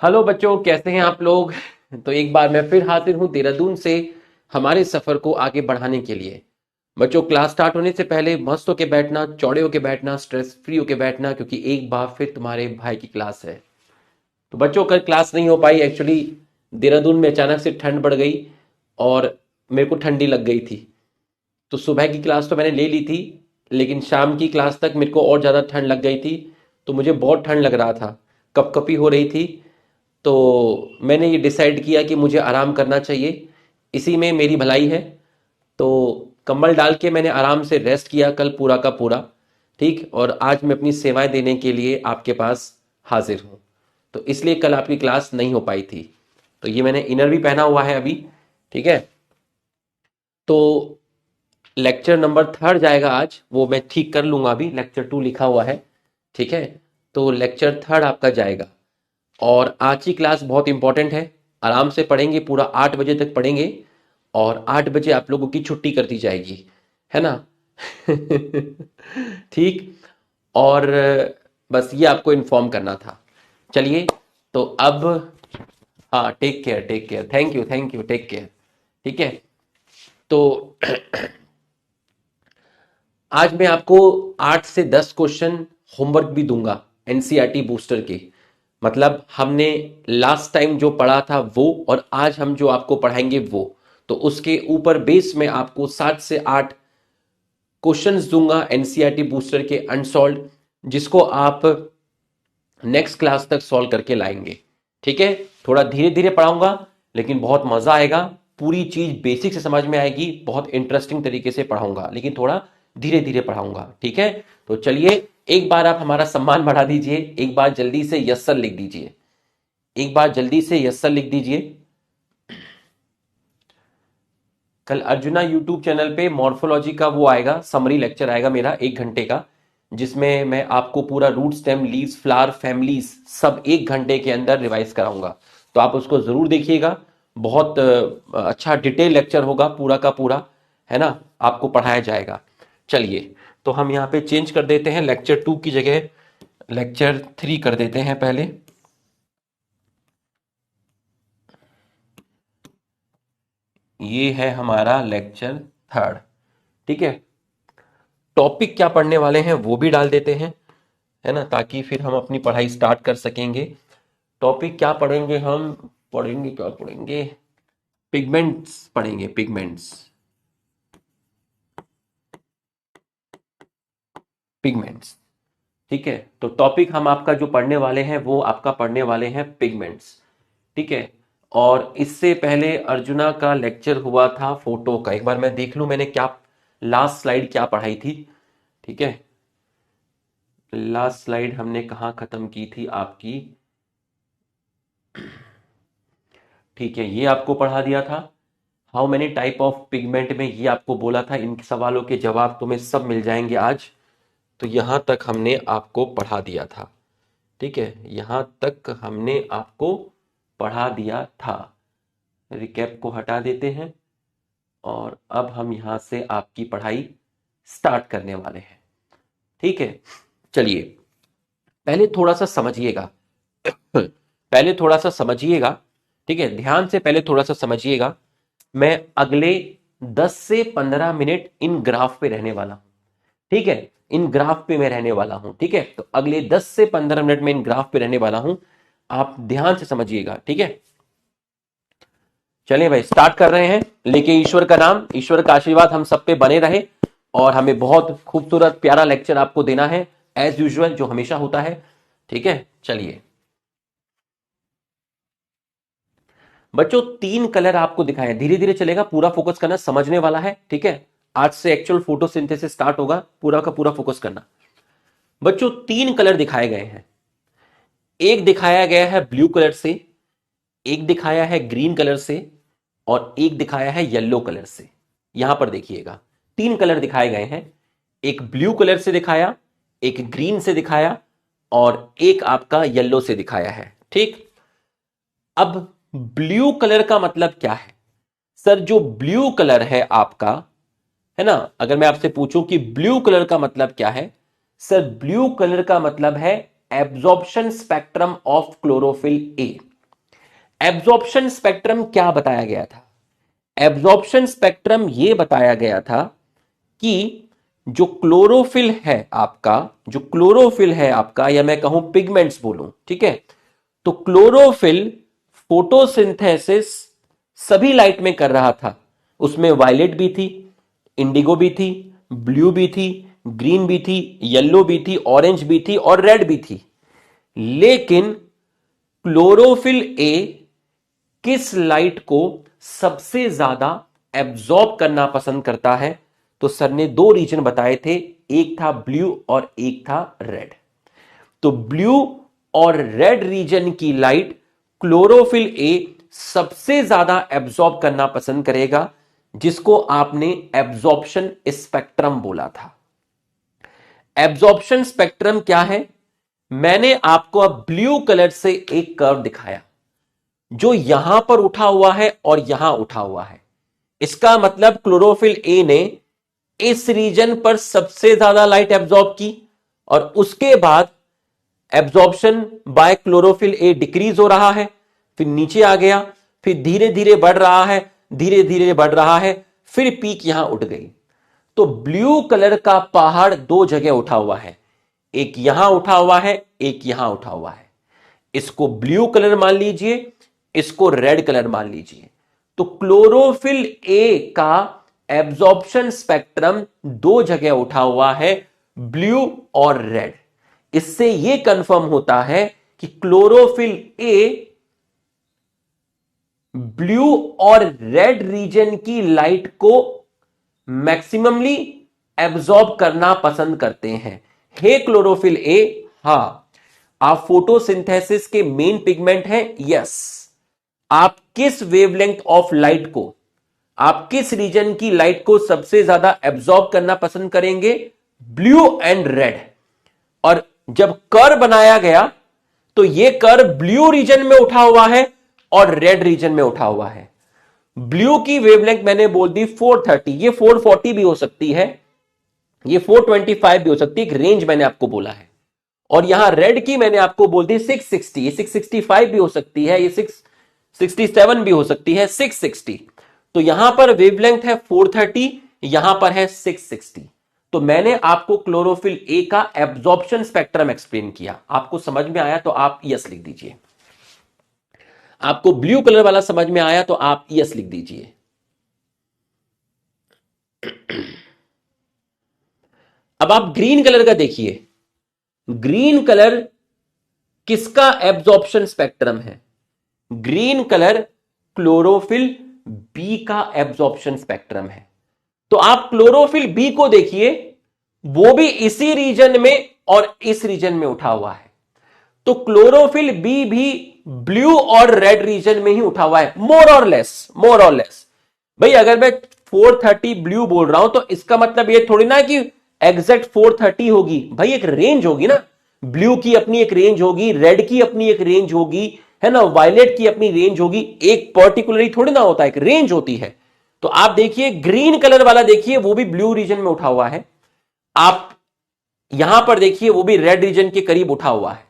Hello बच्चों, कैसे हैं आप लोग। तो एक बार मैं फिर हाजिर हूं देहरादून से हमारे सफर को आगे बढ़ाने के लिए। बच्चों, क्लास स्टार्ट होने से पहले मस्त होके बैठना, चौड़े होके बैठना, स्ट्रेस फ्री होके बैठना, क्योंकि एक बार फिर तुम्हारे भाई की क्लास है। तो बच्चों, कल क्लास नहीं हो पाई एक्चुअली। देहरादून में अचानक से ठंड बढ़ गई और मेरे को ठंडी लग गई थी। तो सुबह की क्लास तो मैंने ले ली थी, लेकिन शाम की क्लास तक मेरे को और ज़्यादा ठंड लग गई थी। तो मुझे बहुत ठंड लग रहा था, कपकपी हो रही थी। तो मैंने ये डिसाइड किया कि मुझे आराम करना चाहिए, इसी में मेरी भलाई है। तो कंबल डाल के मैंने आराम से रेस्ट किया कल पूरा का पूरा। ठीक, और आज मैं अपनी सेवाएं देने के लिए आपके पास हाजिर हूँ। तो इसलिए कल आपकी क्लास नहीं हो पाई थी। तो ये मैंने इनर भी पहना हुआ है अभी। ठीक है। तो लेक्चर नंबर थर्ड जाएगा आज, वो मैं ठीक कर लूंगा, अभी लेक्चर टू लिखा हुआ है। ठीक है। तो लेक्चर थर्ड आपका जाएगा। और आज की क्लास बहुत इंपॉर्टेंट है। आराम से पढ़ेंगे, पूरा 8 बजे तक पढ़ेंगे। और 8 बजे आप लोगों की छुट्टी कर दी जाएगी, है ना। ठीक। और बस ये आपको इन्फॉर्म करना था। चलिए। तो अब, हाँ, take care, take care, thank you, thank you, take care. ठीक है। तो आज मैं आपको 8 से 10 क्वेश्चन होमवर्क भी दूंगा, एनसीईआरटी बूस्टर के। मतलब हमने लास्ट टाइम जो पढ़ा था वो, और आज हम जो आपको पढ़ाएंगे वो। तो उसके ऊपर बेस में आपको 7 से 8 क्वेश्चंस दूंगा एनसीईआरटी बूस्टर के अनसॉल्व, जिसको आप नेक्स्ट क्लास तक सॉल्व करके लाएंगे। ठीक है। थोड़ा धीरे धीरे पढ़ाऊंगा, लेकिन बहुत मजा आएगा। पूरी चीज बेसिक से समझ में आएगी, बहुत इंटरेस्टिंग तरीके से पढ़ाऊंगा, लेकिन थोड़ा धीरे धीरे पढ़ाऊंगा। ठीक है। तो चलिए, एक बार आप हमारा सम्मान बढ़ा दीजिए, एक बार जल्दी से यस सर लिख दीजिए। एक बार जल्दी से यस सर लिख दीजिए। कल अर्जुना यूट्यूब चैनल पे मॉर्फोलॉजी का वो आएगा, समरी लेक्चर आएगा मेरा 1 घंटे का, जिसमें मैं आपको पूरा root stem leaves flower families सब 1 घंटे के अंदर रिवाइज कराऊंगा। तो आप उसको जरूर देखिएगा। बहुत अच्छा डिटेल लेक्चर होगा पूरा का पूरा, है ना। आपको पढ़ाया जाएगा। चलिए, तो हम यहाँ पे चेंज कर देते हैं, लेक्चर 2 की जगह लेक्चर 3 कर देते हैं पहले। ये है हमारा लेक्चर थर्ड। ठीक है। टॉपिक क्या पढ़ने वाले हैं वो भी डाल देते हैं, है ना, ताकि फिर हम अपनी पढ़ाई स्टार्ट कर सकेंगे। टॉपिक क्या पढ़ेंगे हम, पढ़ेंगे क्या पढ़ेंगे, पिगमेंट्स पढ़ेंगे, पिगमेंट्स। पिगमेंट्स। ठीक है। तो टॉपिक हम आपका जो पढ़ने वाले हैं वो आपका पढ़ने वाले हैं पिगमेंट्स। ठीक है। और इससे पहले अर्जुना का लेक्चर हुआ था फोटो का। एक बार मैं देख लूं मैंने क्या लास्ट स्लाइड क्या पढ़ाई थी। ठीक है। लास्ट स्लाइड हमने कहाँ खत्म की थी आपकी। ठीक है, ये आपको पढ़ा दिया था। How many type of pigment में ये आपको बोला था। इन सवालों के जवाब तुम्हें सब मिल जाएंगे आज। तो यहां तक हमने आपको पढ़ा दिया था। ठीक है, यहां तक हमने आपको पढ़ा दिया था। रिकैप को हटा देते हैं और अब हम यहां से आपकी पढ़ाई स्टार्ट करने वाले हैं। ठीक है। चलिए, पहले थोड़ा सा समझिएगा। पहले थोड़ा सा समझिएगा। ठीक है, ध्यान से पहले थोड़ा सा समझिएगा। मैं अगले 10 से 15 मिनट इन ग्राफ पे रहने वाला हूं। ठीक है, इन ग्राफ पे मैं रहने वाला हूं। ठीक है, तो अगले 10 से 15 मिनट में इन ग्राफ पे रहने वाला हूं। आप ध्यान से समझिएगा। ठीक है। चलिए भाई, स्टार्ट कर रहे हैं। लेके ईश्वर का नाम, ईश्वर का आशीर्वाद हम सब पे बने रहे। और हमें बहुत खूबसूरत प्यारा लेक्चर आपको देना है, एज यूजुअल, जो हमेशा होता है। ठीक है। चलिए बच्चों, 3 कलर आपको दिखाए, धीरे धीरे चलेगा, पूरा फोकस करना, समझने वाला है। ठीक है। आज से एक्चुअल फोटोसिंथेसिस स्टार्ट होगा, पूरा का पूरा फोकस करना। बच्चों, 3 कलर दिखाए गए हैं। एक दिखाया गया है ब्लू कलर से, एक दिखाया है ग्रीन कलर से, और एक दिखाया है येलो कलर से। यहां पर देखिएगा, 3 कलर दिखाए गए हैं। एक ब्लू कलर से दिखाया, एक ग्रीन से दिखाया और एक आपका येलो से दिखाया है। ठीक, अब ब्लू कलर का मतलब क्या है? सर जो ब्लू कलर है आपका, है ना, अगर मैं आपसे पूछूं कि ब्लू कलर का मतलब क्या है, सर ब्लू कलर का मतलब है absorption spectrum of chlorophyll A. Absorption spectrum क्या बताया गया था? एब्जॉर्प्शन स्पेक्ट्रम यह बताया गया था कि जो क्लोरोफिल है आपका, जो क्लोरोफिल है आपका, या मैं कहूं पिगमेंट्स बोलूं, ठीक है, तो क्लोरोफिल फोटोसिंथेसिस सभी लाइट में कर रहा था। उसमें वायलेट भी थी, इंडिगो भी थी, ब्लू भी थी, ग्रीन भी थी, येलो भी थी, ऑरेंज भी थी और रेड भी थी। लेकिन क्लोरोफिल ए किस लाइट को सबसे ज्यादा एब्जॉर्ब करना पसंद करता है? तो सर ने दो रीजन बताए थे, एक था ब्लू और एक था रेड। तो ब्लू और रेड रीजन की लाइट क्लोरोफिल ए सबसे ज्यादा एब्जॉर्ब करना पसंद करेगा, जिसको आपने एब्जॉर्प्शन स्पेक्ट्रम बोला था। एब्जॉर्प्शन स्पेक्ट्रम क्या है? मैंने आपको अब ब्लू कलर से एक कर्व दिखाया जो यहां पर उठा हुआ है और यहां उठा हुआ है। इसका मतलब क्लोरोफिल ए ने इस रीजन पर सबसे ज्यादा लाइट एब्जॉर्ब की और उसके बाद एब्जॉर्प्शन बाय क्लोरोफिल ए डिक्रीज हो रहा है, फिर नीचे आ गया, फिर धीरे धीरे बढ़ रहा है, धीरे धीरे बढ़ रहा है, फिर पीक यहां उठ गई। तो ब्लू कलर का पहाड़ दो जगह उठा हुआ है, एक यहां उठा हुआ है, एक यहां उठा हुआ है। इसको ब्लू कलर मान लीजिए, इसको रेड कलर मान लीजिए। तो क्लोरोफिल ए का एब्जॉर्प्शन स्पेक्ट्रम दो जगह उठा हुआ है, ब्लू और रेड। इससे यह कंफर्म होता है कि क्लोरोफिल ए ब्लू और रेड रीजन की लाइट को मैक्सिममली एब्जॉर्ब करना पसंद करते हैं। हे क्लोरोफिल ए, हां आप फोटोसिंथेसिस के मेन पिगमेंट हैं, यस। आप किस वेवलेंथ ऑफ लाइट को, आप किस रीजन की लाइट को सबसे ज्यादा एब्जॉर्ब करना पसंद करेंगे? Blue and red. और जब कर्व बनाया गया तो यह कर्व ब्लू रीजन में उठा हुआ है और रेड रीजन में उठा हुआ है। ब्लू की वेवलेंथ मैंने बोल दी 430, ये 440 भी हो सकती है, ये 425 भी हो सकती है, एक रेंज मैंने आपको बोला है। और यहां रेड की मैंने आपको बोल दी 660, ये 665 भी हो सकती है, ये 667 भी हो सकती है, 660। तो यहां पर वेवलेंथ है 430, यहां पर है 660। तो मैंने आपको क्लोरोफिल ए का एब्जॉर्प्शन स्पेक्ट्रम एक्सप्लेन किया। आपको समझ में आया तो आप यस लिख दीजिए। आपको ब्लू कलर वाला समझ में आया तो आप यस लिख दीजिए। अब आप ग्रीन कलर का देखिए। ग्रीन कलर किसका एब्जॉर्प्शन स्पेक्ट्रम है? ग्रीन कलर क्लोरोफिल बी का एब्जॉर्प्शन स्पेक्ट्रम है। तो आप क्लोरोफिल बी को देखिए, वो भी इसी रीजन में और इस रीजन में उठा हुआ है। तो क्लोरोफिल बी भी ब्लू और रेड रीजन में ही उठा हुआ है, मोर और लेस, मोर और लेस। भाई अगर मैं 430 ब्लू बोल रहा हूं तो इसका मतलब ये थोड़ी ना कि एग्जैक्ट 430 होगी, भाई एक रेंज होगी ना। ब्लू की अपनी एक रेंज होगी, रेड की अपनी एक रेंज होगी, है ना, वायलेट की अपनी रेंज होगी। एक पर्टिकुलरली थोड़ी ना होता है, एक रेंज होती है। तो आप देखिए ग्रीन कलर वाला देखिए, वो भी ब्लू रीजन में उठा हुआ है। आप यहां पर देखिए वो भी रेड रीजन के करीब उठा हुआ है।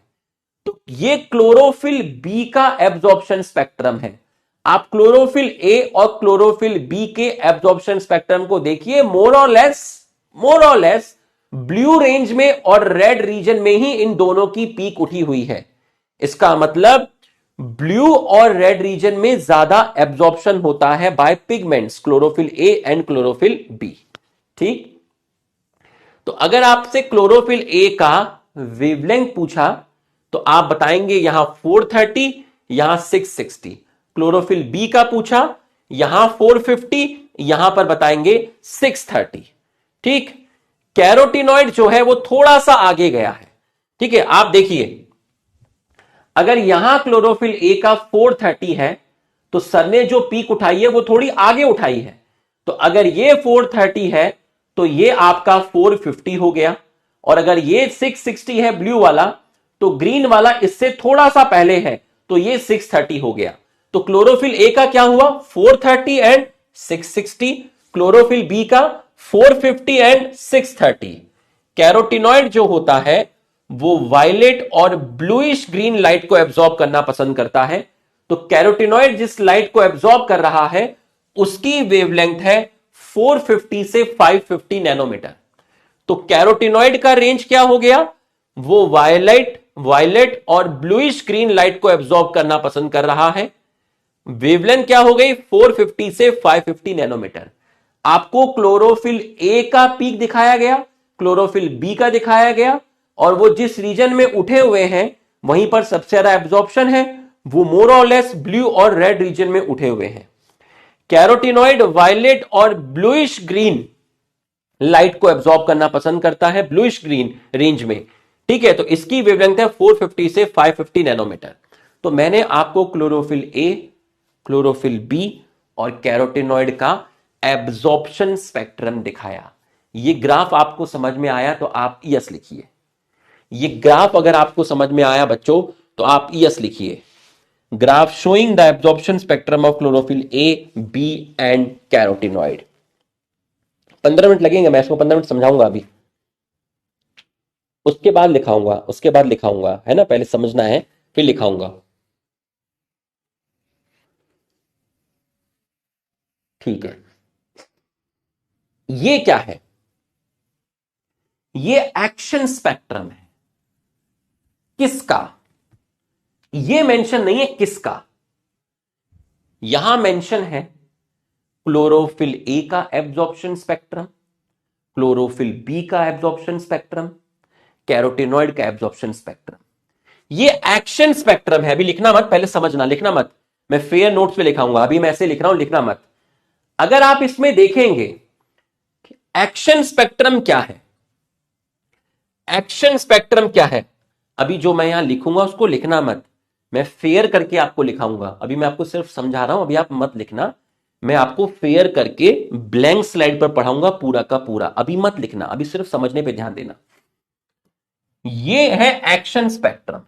तो ये क्लोरोफिल बी का एब्जॉर्प्शन स्पेक्ट्रम है। आप क्लोरोफिल ए और क्लोरोफिल बी के एब्जॉर्प्शन स्पेक्ट्रम को देखिए, मोर और लेस ब्लू रेंज में और रेड रीजन में ही इन दोनों की पीक उठी हुई है। इसका मतलब ब्लू और रेड रीजन में ज्यादा एब्जॉर्प्शन होता है by pigments, chlorophyll A and chlorophyll B. ठीक, तो अगर आपसे क्लोरोफिल ए का वेवलेंथ पूछा तो आप बताएंगे यहां 430, यहां 660। क्लोरोफिल बी का पूछा, यहां 450, यहां पर बताएंगे 630। ठीक, कैरोटिनॉइड जो है वो थोड़ा सा आगे गया है। ठीक है, आप देखिए अगर यहां क्लोरोफिल ए का 430 है तो सर ने जो पीक उठाई है वो थोड़ी आगे उठाई है। तो अगर ये 430 है तो ये आपका 450 हो गया। और अगर ये 660 है ब्लू वाला, तो ग्रीन वाला इससे थोड़ा सा पहले है, तो ये 630 हो गया। तो क्लोरोफिल ए का क्या हुआ? 430 एंड 660। क्लोरोफिल बी का 450 एंड 630। कैरोटिनॉइड जो होता है वो वायलेट और ब्लूइश ग्रीन लाइट को एब्जॉर्ब करना पसंद करता है। तो कैरोटिनॉइड जिस लाइट को एब्जॉर्ब कर रहा है उसकी वेवलेंथ है 450 से 550 नैनोमीटर। तो कैरोटिनॉइड का रेंज क्या हो गया? वो वायलेट और ब्लूइश ग्रीन लाइट को एब्जॉर्ब करना पसंद कर रहा है। वेवलेंथ क्या हो गई? 450 से 550 नैनोमीटर। आपको क्लोरोफिल ए का पीक दिखाया गया, क्लोरोफिल बी का दिखाया गया, और वो जिस रीजन में उठे हुए हैं वहीं पर सबसे ज्यादा एब्जॉर्प्शन है, वो मोर और लेस ब्लू और रेड रीजन में उठे हुए हैं। कैरोटिनॉइड वायलेट और ब्लूइश ग्रीन लाइट को एब्जॉर्ब करना पसंद करता है, ब्लूइश ग्रीन रेंज में। ठीक है, तो इसकी वेवलेंथ है 450 से 550 नैनोमीटर। तो मैंने आपको क्लोरोफिल ए, क्लोरोफिल बी और कैरोटिनॉइड का एब्जॉर्प्शन स्पेक्ट्रम दिखाया। ये ग्राफ आपको समझ में आया तो आप यस लिखिए। ये ग्राफ अगर आपको समझ में आया बच्चों तो आप यस लिखिए। Graph showing the absorption spectrum of chlorophyll A, B and carotenoid. 15 minute लगेंगे, मैं इसको 15 मिनट समझाऊंगा अभी, उसके बाद लिखाऊंगा, है ना? पहले समझना है फिर लिखाऊंगा। ठीक है, ये क्या है? ये एक्शन स्पेक्ट्रम है। किसका? ये मेंशन नहीं है किसका, यहां मेंशन है क्लोरोफिल ए का एब्जॉर्प्शन स्पेक्ट्रम, क्लोरोफिल बी का एब्जॉर्प्शन स्पेक्ट्रम, कैरोटिनॉइड का एब्जॉर्प्शन स्पेक्ट्रम। ये एक्शन स्पेक्ट्रम है। अभी लिखना मत, पहले समझना, लिखना मत। मैं फेयर नोट्स पे लिखाऊंगा, अभी मैं ऐसे लिख रहा हूं, लिखना मत। अगर आप इसमें देखेंगे एक्शन स्पेक्ट्रम क्या है, एक्शन स्पेक्ट्रम क्या है, अभी जो मैं यहां लिखूंगा उसको लिखना मत, मैं फेयर करके आपको लिखाऊंगा। अभी मैं आपको सिर्फ समझा रहा हूं, अभी आप मत लिखना। मैं आपको फेयर करके ब्लैंक स्लाइड पर पढ़ाऊंगा पूरा का पूरा, अभी मत लिखना, अभी सिर्फ समझने पे ध्यान देना। ये है एक्शन स्पेक्ट्रम।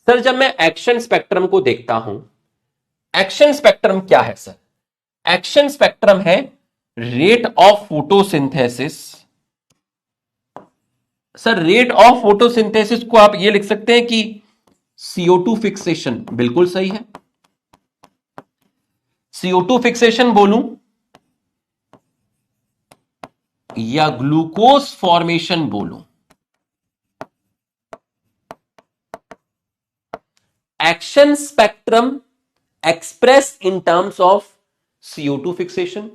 सर जब मैं एक्शन स्पेक्ट्रम को देखता हूं, एक्शन स्पेक्ट्रम क्या है सर? एक्शन स्पेक्ट्रम है rate of photosynthesis. Sir rate of photosynthesis को आप ये लिख सकते हैं कि CO2 फिक्सेशन, बिल्कुल सही है। CO2 फिक्सेशन बोलूं या ग्लूकोज फॉर्मेशन बोलूं, action spectrum express in terms of CO2 fixation,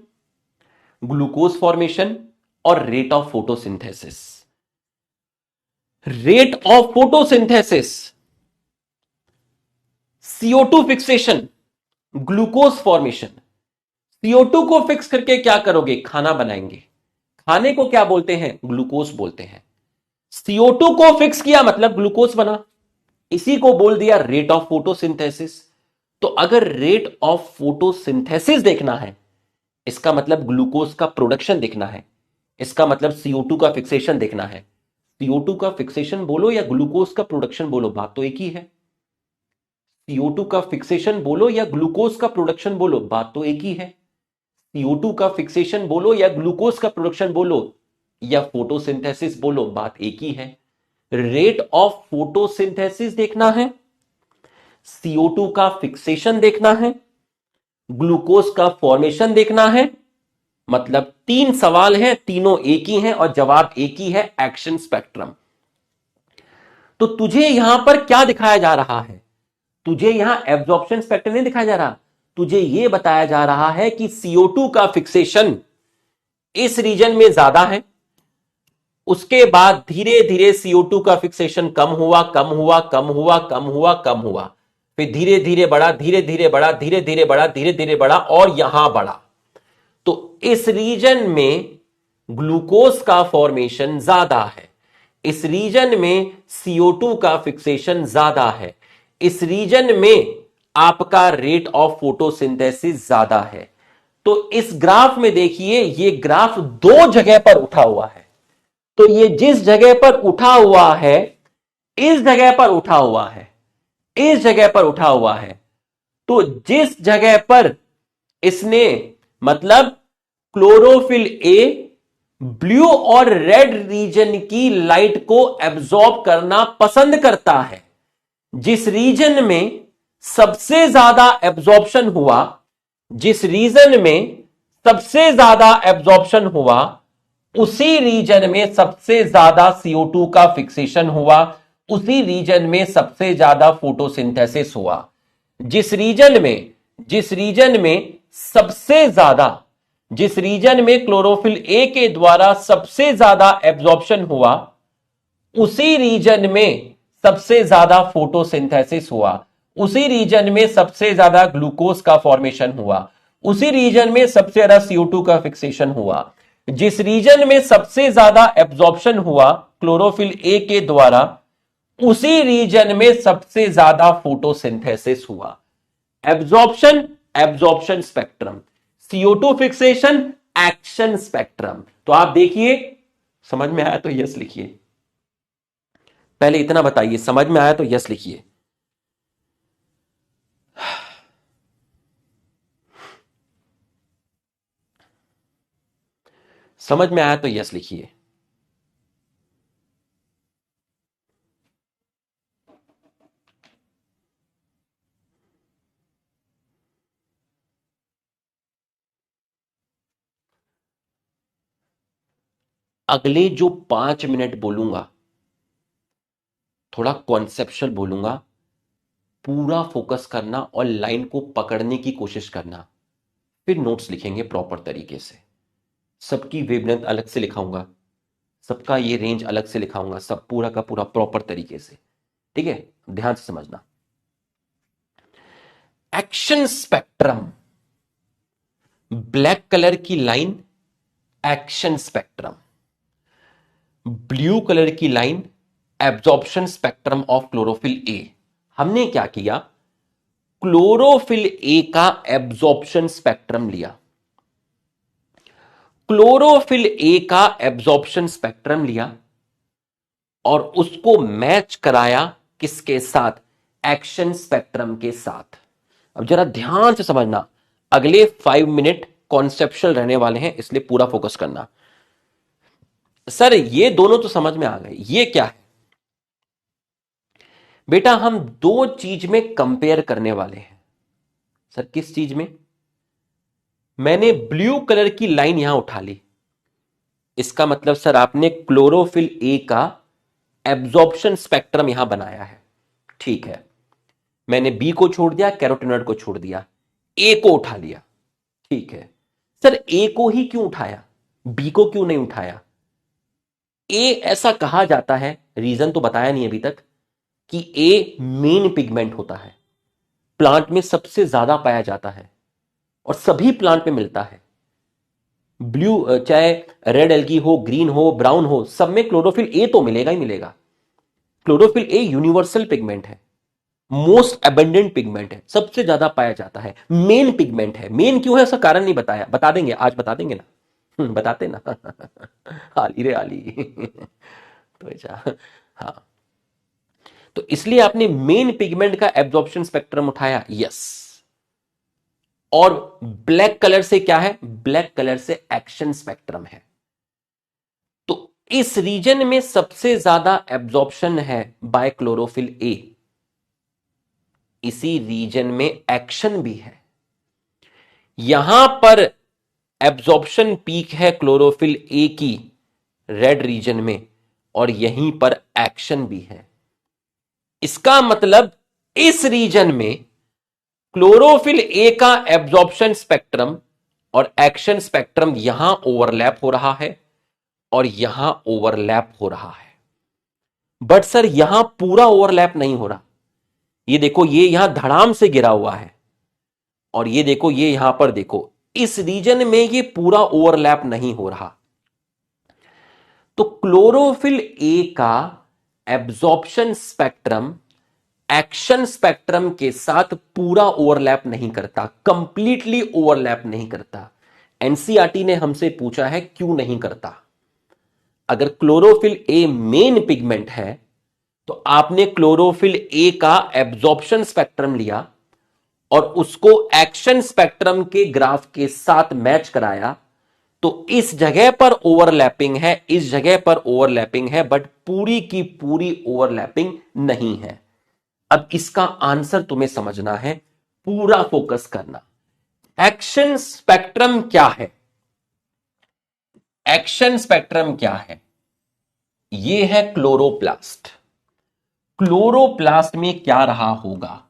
glucose formation और rate of photosynthesis. Rate of photosynthesis, CO2 fixation, glucose formation. CO2 को फिक्स करके क्या करोगे? खाना बनाएंगे। खाने को क्या बोलते हैं? ग्लूकोज बोलते हैं। CO2 को फिक्स किया मतलब ग्लूकोज बना, इसी को बोल दिया रेट ऑफ फोटोसिंथेसिस। तो अगर रेट ऑफ फोटोसिंथेसिस देखना है, इसका मतलब ग्लूकोज का प्रोडक्शन देखना है, इसका मतलब CO2 का फिक्सेशन देखना है। CO2 का फिक्सेशन बोलो या ग्लूकोज का प्रोडक्शन बोलो, बात तो एक ही है। CO2 का फिक्सेशन बोलो या ग्लूकोज का प्रोडक्शन बोलो, बात तो एक ही है। CO2 का फिक्सेशन बोलो या ग्लूकोज का प्रोडक्शन बोलो या फोटोसिंथेसिस बोलो, बात एक ही है। रेट ऑफ फोटोसिंथेसिस देखना है, CO2 का फिक्सेशन देखना है, ग्लूकोज का फॉर्मेशन देखना है। मतलब 3 सवाल हैं, तीनों एक ही हैं और जवाब एक ही है, एक्शन स्पेक्ट्रम। तो तुझे यहां पर क्या दिखाया जा रहा है? तुझे यहां एब्जॉर्प्शन स्पेक्ट्रम नहीं दिखाया जा रहा, तुझे यह बताया जा रहा है कि CO2 का फिक्सेशन इस रीजन में ज्यादा है, उसके बाद धीरे धीरे CO2 का फिक्सेशन कम हुआ, फिर धीरे धीरे बढ़ा, धीरे धीरे बढ़ा, धीरे धीरे बढ़ा, धीरे धीरे बढ़ा और यहां बढ़ा। तो इस रीजन में ग्लूकोज का फॉर्मेशन ज्यादा है, इस रीजन में CO2 का फिक्सेशन ज्यादा है, इस रीजन में आपका रेट ऑफ फोटोसिंथेसिस ज्यादा है। तो इस ग्राफ में देखिए ये ग्राफ दो जगह पर उठा हुआ है। तो ये जिस जगह पर उठा हुआ है, इस जगह पर उठा हुआ है, इस जगह पर उठा हुआ है। तो जिस जगह पर इसने मतलब क्लोरोफिल ए ब्लू और रेड रीजन की लाइट को एब्जॉर्ब करना पसंद करता है, जिस रीजन में सबसे ज्यादा एब्जॉर्प्शन हुआ, जिस रीजन में सबसे ज्यादा एब्जॉर्प्शन हुआ, उसी रीजन में सबसे ज्यादा CO2 का फिक्सेशन हुआ, उसी रीजन में सबसे ज्यादा फोटोसिंथेसिस हुआ। जिस रीजन में सबसे ज्यादा, जिस रीजन में क्लोरोफिल ए के द्वारा सबसे ज्यादा एब्जॉर्प्शन हुआ, उसी रीजन में सबसे ज्यादा फोटोसिंथेसिस हुआ, उसी रीजन में सबसे ज्यादा ग्लूकोज का फॉर्मेशन हुआ, उसी रीजन में सबसे ज्यादा CO2 का फिक्सेशन हुआ। जिस रीजन में सबसे ज्यादा एब्जॉर्प्शन हुआ क्लोरोफिल ए के द्वारा, उसी रीजन में सबसे ज्यादा फोटोसिंथेसिस हुआ। Absorption spectrum, CO2 fixation, action spectrum. तो आप देखिए, समझ में आया तो यस लिखिए। पहले इतना बताइए, समझ में आया तो यस लिखिए। समझ में आया तो यस लिखिए। अगले जो 5 मिनट बोलूंगा थोड़ा कॉन्सेप्चुअल बोलूंगा, पूरा फोकस करना और लाइन को पकड़ने की कोशिश करना। फिर नोट्स लिखेंगे प्रॉपर तरीके से। सबकी वेवलेंथ अलग से लिखाऊंगा, सबका ये रेंज अलग से लिखाऊंगा, सब पूरा का पूरा प्रॉपर तरीके से। ठीक है, ध्यान से समझना। एक्शन स्पेक्ट्रम, ब्लैक कलर की line action spectrum, blue colour की line absorption spectrum of chlorophyll A. हमने क्या किया, क्लोरोफिल ए का एब्जॉर्प्शन स्पेक्ट्रम लिया, क्लोरोफिल ए का एब्जॉर्प्शन स्पेक्ट्रम लिया और उसको मैच कराया किसके साथ, एक्शन स्पेक्ट्रम के साथ। अब जरा ध्यान से समझना, अगले 5 मिनट कॉन्सेप्चुअल रहने वाले हैं, इसलिए पूरा फोकस करना। सर ये दोनों तो समझ में आ गए, ये क्या है बेटा, हम दो चीज में कंपेयर करने वाले हैं। सर किस चीज में, मैंने ब्लू कलर की लाइन यहां उठा ली, इसका मतलब सर आपने क्लोरोफिल ए का एब्जॉर्प्शन स्पेक्ट्रम यहां बनाया है। ठीक है, मैंने बी को छोड़ दिया, कैरोटिनॉइड को छोड़ दिया, ए को उठा लिया। ठीक है सर, ए को ही क्यों उठाया, बी को क्यों नहीं उठाया? ए ऐसा कहा जाता है, रीजन तो बताया नहीं अभी तक, कि ए मेन पिगमेंट होता है, प्लांट में सबसे ज्यादा पाया जाता है और सभी प्लांट में मिलता है। ब्लू चाहे रेड एल्गी हो, ग्रीन हो, ब्राउन हो, सब में क्लोरोफिल ए तो मिलेगा ही मिलेगा। क्लोरोफिल ए यूनिवर्सल पिगमेंट है, मोस्ट एबंडेंट पिगमेंट है, सबसे ज्यादा पाया जाता है, मेन पिगमेंट है। मेन क्यों है उसका कारण नहीं बताया, बता देंगे आज, बता देंगे ना। बताते ना। आली रे आली। तो अच्छा, हाँ, तो इसलिए आपने मेन पिगमेंट का एब्जॉर्प्शन स्पेक्ट्रम उठाया, यस। और ब्लैक कलर से क्या है, ब्लैक कलर से एक्शन स्पेक्ट्रम है। तो इस रीजन में सबसे ज्यादा एब्जॉर्प्शन है बाय क्लोरोफिल ए, इसी रीजन में एक्शन भी है। यहां पर एब्जॉर्प्शन पीक है क्लोरोफिल ए की रेड रीजन में, और यहीं पर एक्शन भी है। इसका मतलब इस रीजन में क्लोरोफिल ए का एब्जॉर्प्शन स्पेक्ट्रम और एक्शन स्पेक्ट्रम यहां ओवरलैप हो रहा है और यहां ओवरलैप हो रहा है। बट सर यहां पूरा ओवरलैप नहीं हो रहा। ये देखो, ये यहां धड़ाम से गिरा हुआ है, और ये देखो, ये यहां पर देखो, इस रीजन में ये पूरा ओवरलैप नहीं हो रहा। तो क्लोरोफिल ए का एब्जॉर्प्शन स्पेक्ट्रम एक्शन स्पेक्ट्रम के साथ पूरा ओवरलैप नहीं करता, कंप्लीटली ओवरलैप नहीं करता। एनसीईआरटी ने हमसे पूछा है क्यों नहीं करता। अगर क्लोरोफिल ए मेन पिगमेंट है तो आपने क्लोरोफिल ए का एब्जॉर्प्शन स्पेक्ट्रम लिया और उसको एक्शन स्पेक्ट्रम के ग्राफ के साथ मैच कराया, तो इस जगह पर ओवरलैपिंग है, इस जगह पर ओवरलैपिंग है, बट पूरी की पूरी ओवरलैपिंग नहीं है। अब इसका आंसर तुम्हें समझना है, पूरा फोकस करना। एक्शन स्पेक्ट्रम क्या है? एक्शन स्पेक्ट्रम क्या है? यह है क्लोरोप्लास्ट। क्लोरोप्लास्ट में क्या रहा होगा?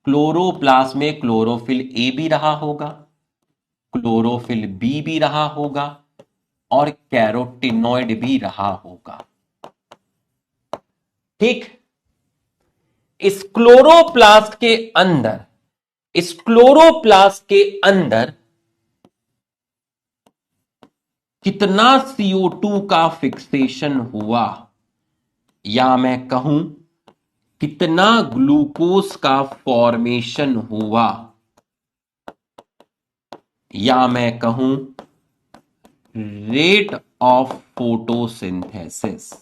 क्लोरोप्लास्ट में क्लोरोफिल ए भी रहा होगा, क्लोरोफिल बी भी रहा होगा और कैरोटिनॉइड भी रहा होगा। ठीक, इस क्लोरोप्लास्ट के अंदर, इस क्लोरोप्लास्ट के अंदर कितना CO2 का फिक्सेशन हुआ, या मैं कहूं कितना ग्लूकोज का फॉर्मेशन हुआ, या मैं कहूं rate of photosynthesis.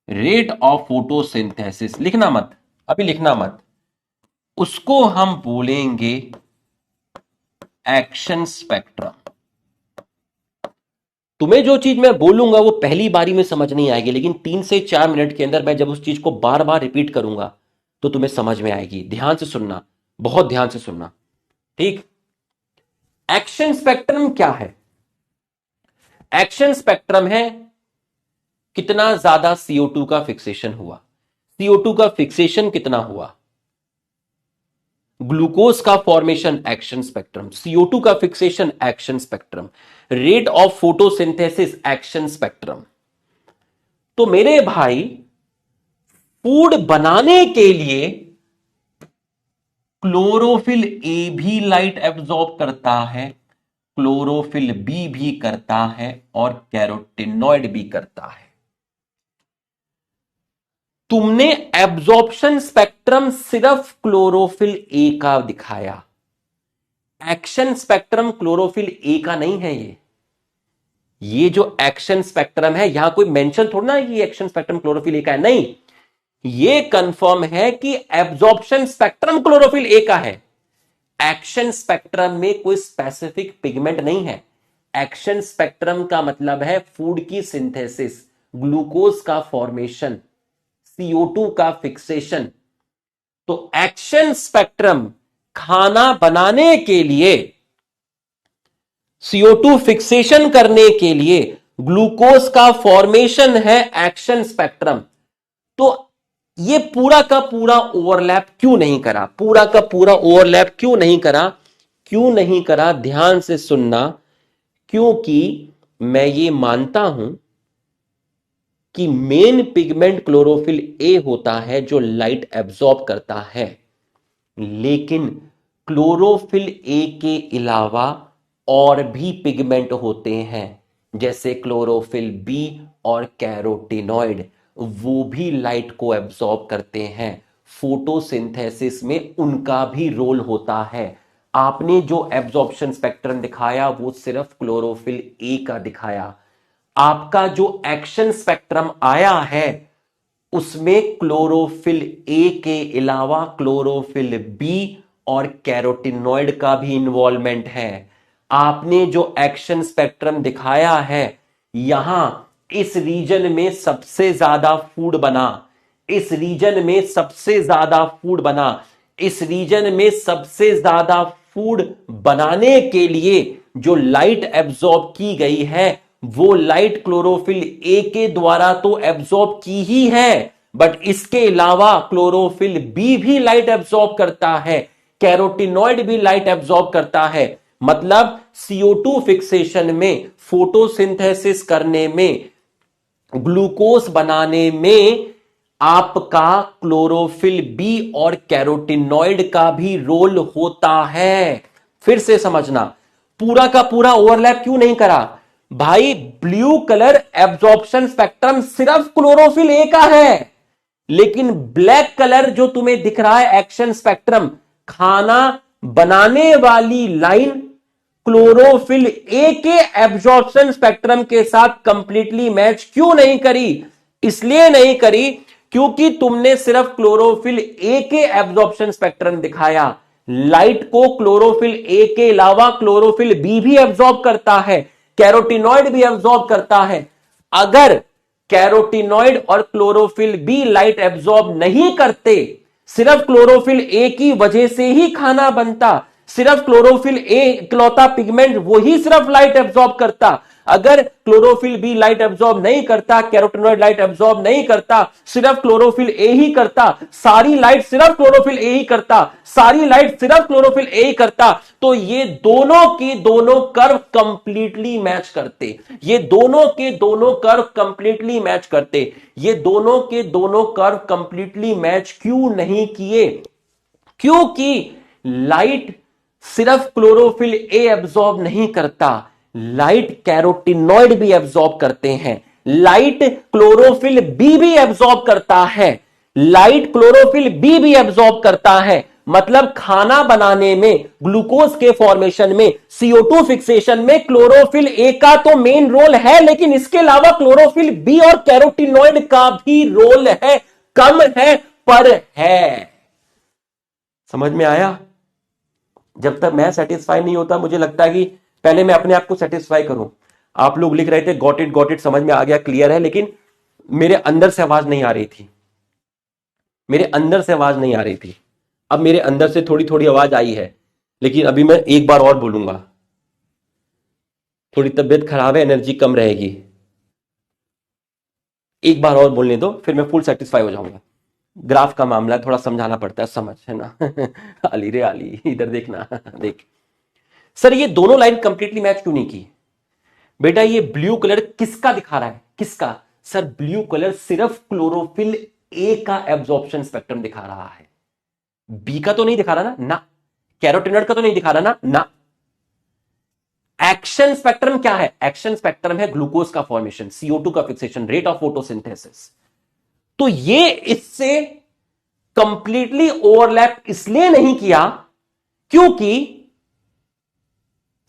Rate of photosynthesis लिखना मत, अभी लिखना मत, उसको हम बोलेंगे एक्शन स्पेक्ट्रम। तुम्हें जो चीज मैं बोलूंगा वो पहली बारी में समझ नहीं आएगी, लेकिन 3 से 4 मिनट के अंदर मैं जब उस चीज को बार बार रिपीट करूंगा तो तुम्हें समझ में आएगी। ध्यान से सुनना, बहुत ध्यान से सुनना। ठीक, एक्शन स्पेक्ट्रम क्या है? एक्शन स्पेक्ट्रम है कितना ज्यादा CO2 का फिक्सेशन हुआ। CO2 का फिक्सेशन कितना हुआ, ग्लूकोज का फॉर्मेशन एक्शन स्पेक्ट्रम, CO2 का fixation action spectrum, rate of photosynthesis action spectrum. तो मेरे भाई, फूड बनाने के लिए क्लोरोफिल ए भी लाइट एब्जॉर्ब करता है, क्लोरोफिल बी भी करता है और कैरोटिनॉइड भी करता है। तुमने एब्जॉर्प्शन स्पेक्ट्रम सिर्फ क्लोरोफिल ए का दिखाया, एक्शन स्पेक्ट्रम क्लोरोफिल ए का नहीं है। ये जो एक्शन स्पेक्ट्रम है, यहां कोई मेंशन थोड़ा ना ये एक्शन स्पेक्ट्रम क्लोरोफिल ए का है, नहीं, ये कंफर्म है कि एब्जॉर्प्शन स्पेक्ट्रम क्लोरोफिल ए का है। एक्शन स्पेक्ट्रम में कोई स्पेसिफिक पिगमेंट नहीं है। एक्शन स्पेक्ट्रम का मतलब है फूड की सिंथेसिस, ग्लूकोज का फॉर्मेशन, CO2 का फिक्सेशन। तो एक्शन स्पेक्ट्रम खाना बनाने के लिए, CO2 फिक्सेशन करने के लिए, ग्लूकोज का फॉर्मेशन है एक्शन स्पेक्ट्रम। तो ये पूरा का पूरा ओवरलैप क्यों नहीं करा, पूरा का पूरा ओवरलैप क्यों नहीं करा, क्यों नहीं करा, ध्यान से सुनना। क्योंकि मैं ये मानता हूं कि मेन पिगमेंट क्लोरोफिल ए होता है जो लाइट एब्जॉर्ब करता है, लेकिन क्लोरोफिल ए के अलावा और भी पिगमेंट होते हैं, जैसे क्लोरोफिल बी और कैरोटिनॉइड, वो भी लाइट को एब्जॉर्ब करते हैं। फोटोसिंथेसिस में उनका भी रोल होता है। आपने जो एब्जॉर्प्शन स्पेक्ट्रम दिखाया वो सिर्फ क्लोरोफिल ए का दिखाया। आपका जो एक्शन स्पेक्ट्रम आया है उसमें क्लोरोफिल ए के अलावा क्लोरोफिल बी और कैरोटिनॉइड का भी इन्वॉल्वमेंट है। आपने जो एक्शन स्पेक्ट्रम दिखाया है, यहां इस रीजन में सबसे ज्यादा फूड बना, इस रीजन में सबसे ज्यादा फूड बना, इस रीजन में सबसे ज्यादा फूड बनाने के लिए जो लाइट एब्जॉर्ब की गई है वो लाइट क्लोरोफिल ए के द्वारा तो एब्जॉर्ब की ही है, बट इसके अलावा क्लोरोफिल बी भी लाइट एब्जॉर्ब करता है, कैरोटिनॉइड भी लाइट एब्जॉर्ब करता है। मतलब CO2 फिक्सेशन में, फोटोसिंथेसिस करने में, ग्लूकोज बनाने में आपका क्लोरोफिल बी और कैरोटिनॉइड का भी रोल होता है। फिर से समझना, पूरा का पूरा ओवरलैप क्यों नहीं करा भाई? ब्लू कलर एब्जॉर्प्शन स्पेक्ट्रम सिर्फ क्लोरोफिल ए का है, लेकिन ब्लैक कलर जो तुम्हें दिख रहा है एक्शन स्पेक्ट्रम, खाना बनाने वाली लाइन क्लोरोफिल ए के एब्जॉर्प्शन स्पेक्ट्रम के साथ कंप्लीटली मैच क्यों नहीं करी? इसलिए नहीं करी क्योंकि तुमने सिर्फ क्लोरोफिल ए के एब्जॉर्प्शन स्पेक्ट्रम दिखाया। लाइट को क्लोरोफिल ए के अलावा क्लोरोफिल बी भी एब्जॉर्ब करता है, कैरोटिनॉइड भी एब्जॉर्ब करता है। अगर कैरोटिनॉइड और क्लोरोफिल बी लाइट एब्जॉर्ब नहीं करते, सिर्फ क्लोरोफिल ए की वजह से ही खाना बनता, सिर्फ क्लोरोफिल ए इकलौता पिगमेंट वही सिर्फ लाइट एब्जॉर्ब करता। अगर क्लोरोफिल बी लाइट एब्जॉर्ब नहीं करता, कैरोटिनॉइड लाइट एब्जॉर्ब नहीं करता, सिर्फ क्लोरोफिल ए ही करता, सारी लाइट सिर्फ क्लोरोफिल ए ही करता, सारी लाइट सिर्फ क्लोरोफिल ए ही करता, तो ये दोनों के दोनों कर्व कंप्लीटली मैच करते। ये दोनों के दोनों कर्व कंप्लीटली मैच करते। ये दोनों के दोनों कर्व कंप्लीटली मैच क्यों नहीं किए? क्योंकि लाइट सिर्फ क्लोरोफिल ए एब्जॉर्ब नहीं करता, लाइट कैरोटिनॉइड भी एब्जॉर्ब करते हैं, लाइट क्लोरोफिल बी भी एब्जॉर्ब करता है, लाइट क्लोरोफिल बी भी एब्जॉर्ब करता है। मतलब खाना बनाने में, ग्लूकोज के फॉर्मेशन में, CO2 फिक्सेशन में क्लोरोफिल ए का तो मेन रोल है, लेकिन इसके अलावा क्लोरोफिल बी और कैरोटिनॉइड का भी रोल है, कम है पर है। समझ में आया? जब तक मैं सेटिस्फाई नहीं होता, मुझे लगता है कि पहले मैं अपने आप को सेटिस्फाई करूं। आप लोग लिख रहे थे गॉट इट समझ में आ गया, क्लियर है, लेकिन मेरे अंदर से आवाज नहीं आ रही थी, मेरे अंदर से आवाज नहीं आ रही थी। अब मेरे अंदर से थोड़ी थोड़ी आवाज आई है, लेकिन अभी मैं एक बार और बोलूंगा। थोड़ी तबीयत खराब है, एनर्जी कम रहेगी, एक बार और बोलने दो, फिर मैं फुल सेटिस्फाई हो जाऊंगा। ग्राफ का मामला थोड़ा समझाना पड़ता है, समझ है ना। आली रे आली, इधर देखना। देख सर, ये दोनों लाइन कंप्लीटली मैच क्यों नहीं की? बेटा ये ब्लू कलर किसका दिखा रहा है? किसका? सर ब्लू कलर सिर्फ क्लोरोफिल ए का एब्जॉर्प्शन स्पेक्ट्रम दिखा रहा है, बी का तो नहीं दिखा रहा ना, कैरोटिनॉइड का तो नहीं दिखा रहा ना। एक्शन स्पेक्ट्रम क्या है? एक्शन स्पेक्ट्रम है ग्लूकोज का फॉर्मेशन, CO2 का फिक्सेशन, रेट ऑफ फोटोसिंथेसिस। तो ये इससे कंप्लीटली ओवरलैप इसलिए नहीं किया क्योंकि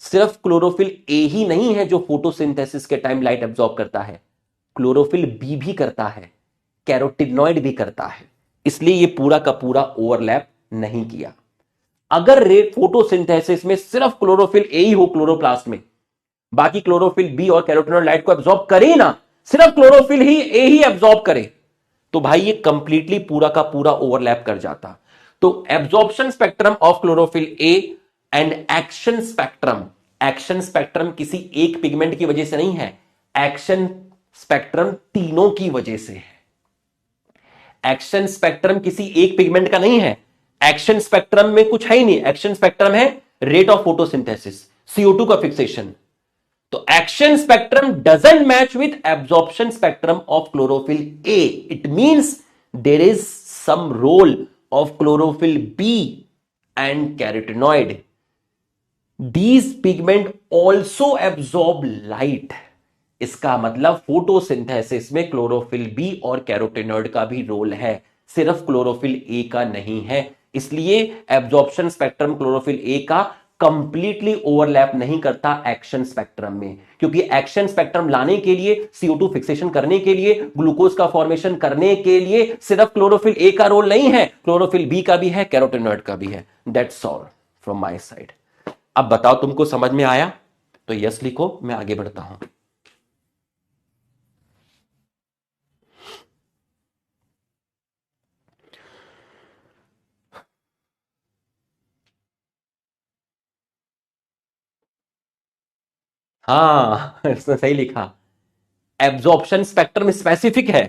सिर्फ क्लोरोफिल ए ही नहीं है जो फोटोसिंथेसिस के टाइम लाइट एब्जॉर्ब करता है, क्लोरोफिल बी भी करता है, कैरोटिनॉइड भी करता है, इसलिए ये पूरा का पूरा ओवरलैप नहीं किया। अगर रेट फोटोसिंथेसिस में सिर्फ क्लोरोफिल ए ही हो क्लोरोप्लास्ट में, बाकी क्लोरोफिल बी और कैरोटिनॉइड लाइट को एब्जॉर्ब करे ना, सिर्फ क्लोरोफिल ही ए ही एब्जॉर्ब करे, तो भाई ये कंप्लीटली पूरा का पूरा ओवरलैप कर जाता। तो absorption spectrum of chlorophyll A and action spectrum किसी एक पिगमेंट की वजह से नहीं है, एक्शन स्पेक्ट्रम तीनों की वजह से है। एक्शन स्पेक्ट्रम किसी एक पिगमेंट का नहीं है, एक्शन स्पेक्ट्रम में कुछ है ही नहीं, एक्शन स्पेक्ट्रम है रेट ऑफ फोटोसिंथेसिस, CO2 का फिक्सेशन। तो action spectrum doesn't match with absorption spectrum of chlorophyll A, it means there is some role of chlorophyll B and carotenoid. These pigment also absorb light। इसका मतलब photosynthesis में chlorophyll B और carotenoid का भी role है, सिर्फ chlorophyll A का नहीं है। इसलिए एब्जॉर्प्शन स्पेक्ट्रम क्लोरोफिल ए का कंप्लीटली ओवरलैप नहीं करता एक्शन स्पेक्ट्रम में, क्योंकि एक्शन स्पेक्ट्रम लाने के लिए, CO2 फिक्सेशन करने के लिए, ग्लूकोज का फॉर्मेशन करने के लिए सिर्फ क्लोरोफिल ए का रोल नहीं है, क्लोरोफिल बी का भी है, कैरोटिनॉइड का भी है। That's all from my side. अब बताओ तुमको समझ में आया? तो यस लिखो, मैं आगे बढ़ता हूं। हाँ, इसने सही लिखा। एब्जॉर्प्शन स्पेक्ट्रम स्पेसिफिक है,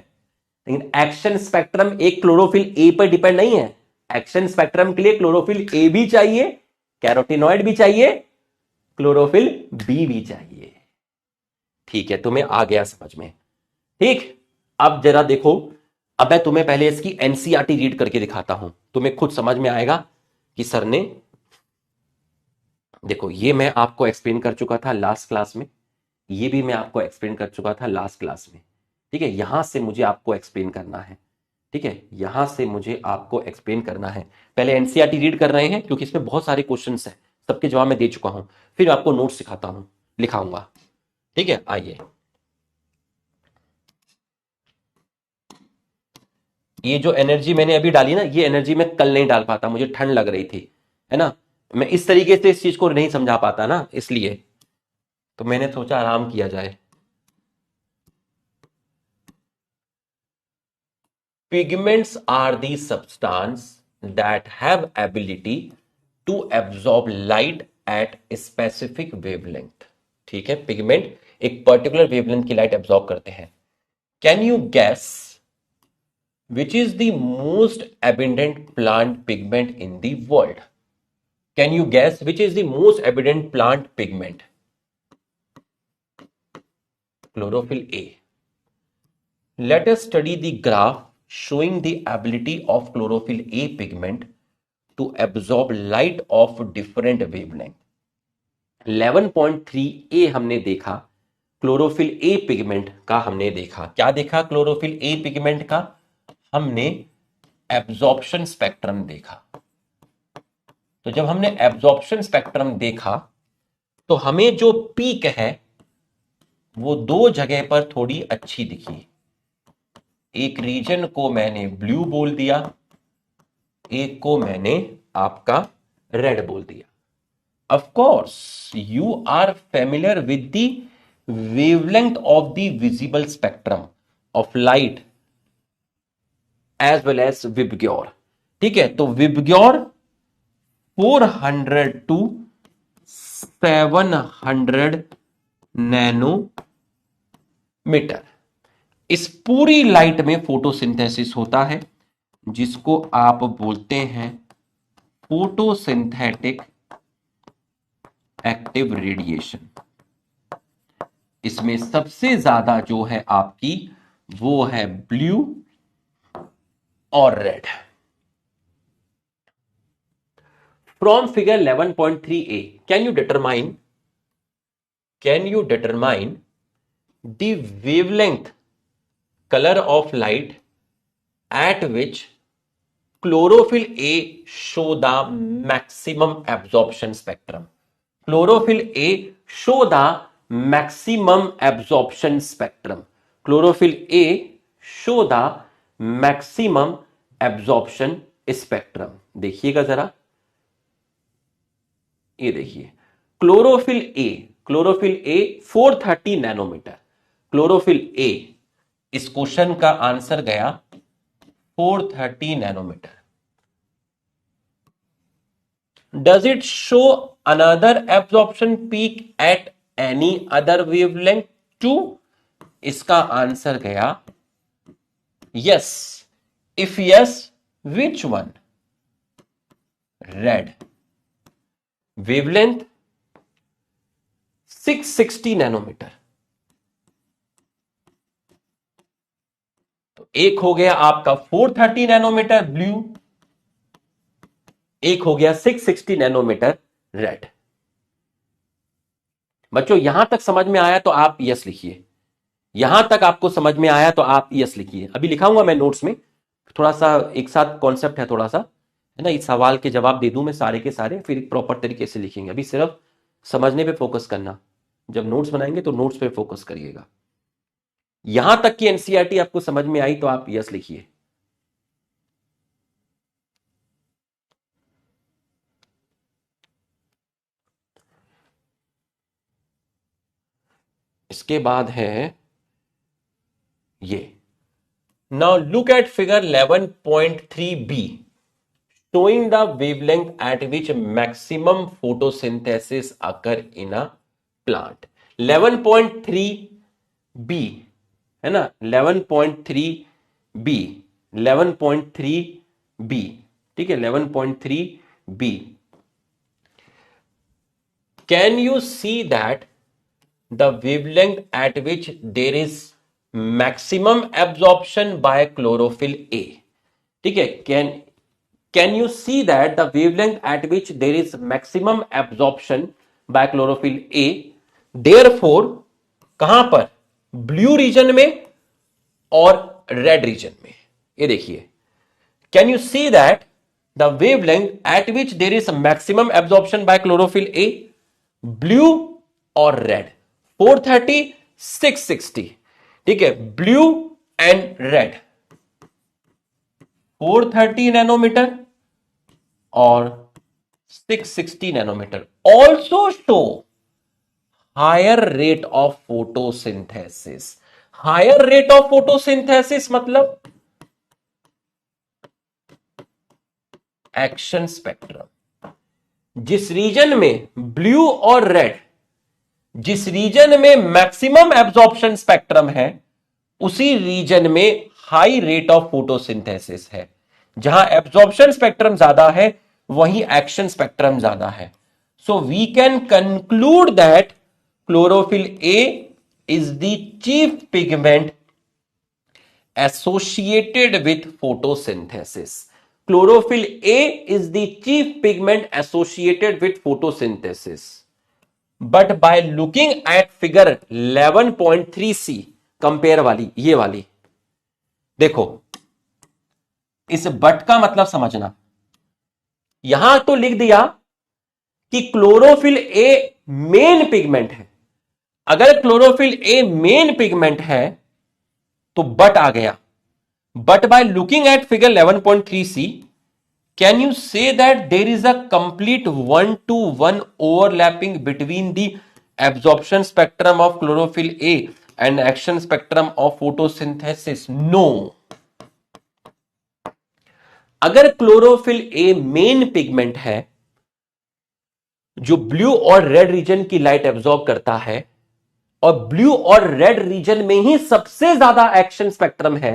लेकिन एक्शन स्पेक्ट्रम एक क्लोरोफिल ए पर डिपेंड नहीं है। एक्शन स्पेक्ट्रम के लिए क्लोरोफिल ए भी चाहिए, कैरोटिनॉइड भी चाहिए, क्लोरोफिल बी भी चाहिए। ठीक है, तुम्हें आ गया समझ में? ठीक, अब जरा देखो, अब मैं तुम्हें पहले इसकी एनसीईआरटी रीड करके दिखाता हूं, तुम्हें खुद समझ में आएगा कि सर ने, देखो ये मैं आपको एक्सप्लेन कर चुका था लास्ट क्लास में, ये भी मैं आपको एक्सप्लेन कर चुका था लास्ट क्लास में। ठीक है, यहां से मुझे आपको एक्सप्लेन करना है। ठीक है, यहां से मुझे आपको एक्सप्लेन करना है। पहले एनसीईआरटी रीड कर रहे हैं क्योंकि इसमें बहुत सारे क्वेश्चंस हैं, सबके जवाब मैं दे चुका हूं, फिर आपको नोट्स सिखाता हूं, लिखाऊंगा। ठीक है, आइए। ये जो एनर्जी मैंने अभी डाली ना, ये एनर्जी मैं कल नहीं डाल पाता, मुझे ठंड लग रही थी, है ना, मैं इस तरीके से इस चीज को नहीं समझा पाता ना, इसलिए तो मैंने सोचा आराम किया जाए। Pigments are the substance that have ability to absorb light at a specific wavelength। ठीक है, पिगमेंट एक पर्टिकुलर वेवलेंथ की लाइट एब्जॉर्ब करते हैं। Can you gas which is the most abundant plant pigment in the world? Can you guess which is the most abundant plant pigment? Chlorophyll A. Let us study the graph showing the ability of chlorophyll A pigment to absorb light of different wavelength। 11.3 A हमने देखा, chlorophyll A pigment का हमने देखा। क्या देखा chlorophyll A pigment का? हमने absorption spectrum देखा। तो जब हमने एब्जॉर्प्शन स्पेक्ट्रम देखा तो हमें जो पीक है वो दो जगह पर थोड़ी अच्छी दिखी। एक रीजन को मैंने ब्लू बोल दिया, एक को मैंने आपका रेड बोल दिया। Of course, you are familiar with the wavelength of the visible spectrum of light as well as VIBGYOR. ठीक है, तो विबग्योर 400 to 700 नैनोमीटर। इस पूरी लाइट में फोटोसिंथेसिस होता है जिसको आप बोलते हैं फोटोसिंथेटिक एक्टिव रेडिएशन। इसमें सबसे ज्यादा जो है आपकी वो है ब्लू और red. From figure 11.3a can you determine the wavelength colour of light at which chlorophyll A show the maximum absorption spectrum. Chlorophyll A show the maximum absorption spectrum. Chlorophyll A show the maximum absorption spectrum. देखिएगा जरा, ये देखिए chlorophyll A 430 nanometre. Chlorophyll A, इस question का answer गया 430 nanometre. Does it show another absorption peak at any other wavelength too? इसका answer गया yes. If yes, which one? Red. Wavelength 660 nanometre. तो एक हो गया आपका 430 नैनोमीटर ब्लू, एक हो गया 660 नैनोमीटर रेड। बच्चों यहां तक समझ में आया तो आप यस लिखिए, यहां तक आपको समझ में आया तो आप यस लिखिए। अभी लिखाऊंगा मैं नोट्स में, थोड़ा सा एक साथ कॉन्सेप्ट है थोड़ा सा, है ना, इस सवाल के जवाब दे दूं मैं सारे के सारे, फिर एक प्रॉपर तरीके से लिखेंगे। अभी सिर्फ समझने पे फोकस करना, जब नोट्स बनाएंगे तो नोट्स पे फोकस करिएगा। यहां तक की एनसीईआरटी आपको समझ में आई तो आप यस लिखिए। इसके बाद है ये, now look at figure 11.3b showing the wavelength at which maximum photosynthesis occur in a plant। 11.3b है ना, 11.3b 11.3b, ठीक है, 11.3b। Can you see that the wavelength at which there is maximum absorption by chlorophyll A? ठीक है, can you see that the wavelength at which there is maximum absorption by chlorophyll A? Therefore कहां पर? Blue reason में और red reason में। ये देखिए can you see that the wavelength eight which there is maximum absorption bye chlorophyll A, blue और red, 430, 660, ठीक है, ब्लू एंड रेड, 430 नैनोमीटर और 660 nanometre, also show higher rate of photosynthesis. Higher rate of photosynthesis मतलब action spectrum. जिस region में blue और red, जिस region में मैक्सिमम एब्जॉर्प्शन स्पेक्ट्रम है, उसी रीजन में हाई रेट ऑफ फोटोसिंथेसिस है। जहां एब्जॉर्प्शन स्पेक्ट्रम ज्यादा है वहीं एक्शन स्पेक्ट्रम ज्यादा है। So we can conclude that chlorophyll A is the chief pigment associated with photosynthesis. Chlorophyll A is the chief pigment associated with photosynthesis. But by looking at figure 11.3c, compare वाली, ये वाली देखो, इस but का मतलब समझना। यहां तो लिख दिया कि क्लोरोफिल ए मेन पिगमेंट है। अगर क्लोरोफिल ए मेन पिगमेंट है तो बट आ गया। But by looking at figure 11.3c, can you say that there is a complete 1-to-1 overlapping between the absorption spectrum of chlorophyll A and action spectrum of photosynthesis? No. अगर chlorophyll A main pigment है जो blue और red region की light absorb करता है, और blue और red reason में ही सबसे ज्यादा एक्शन स्पेक्ट्रम है,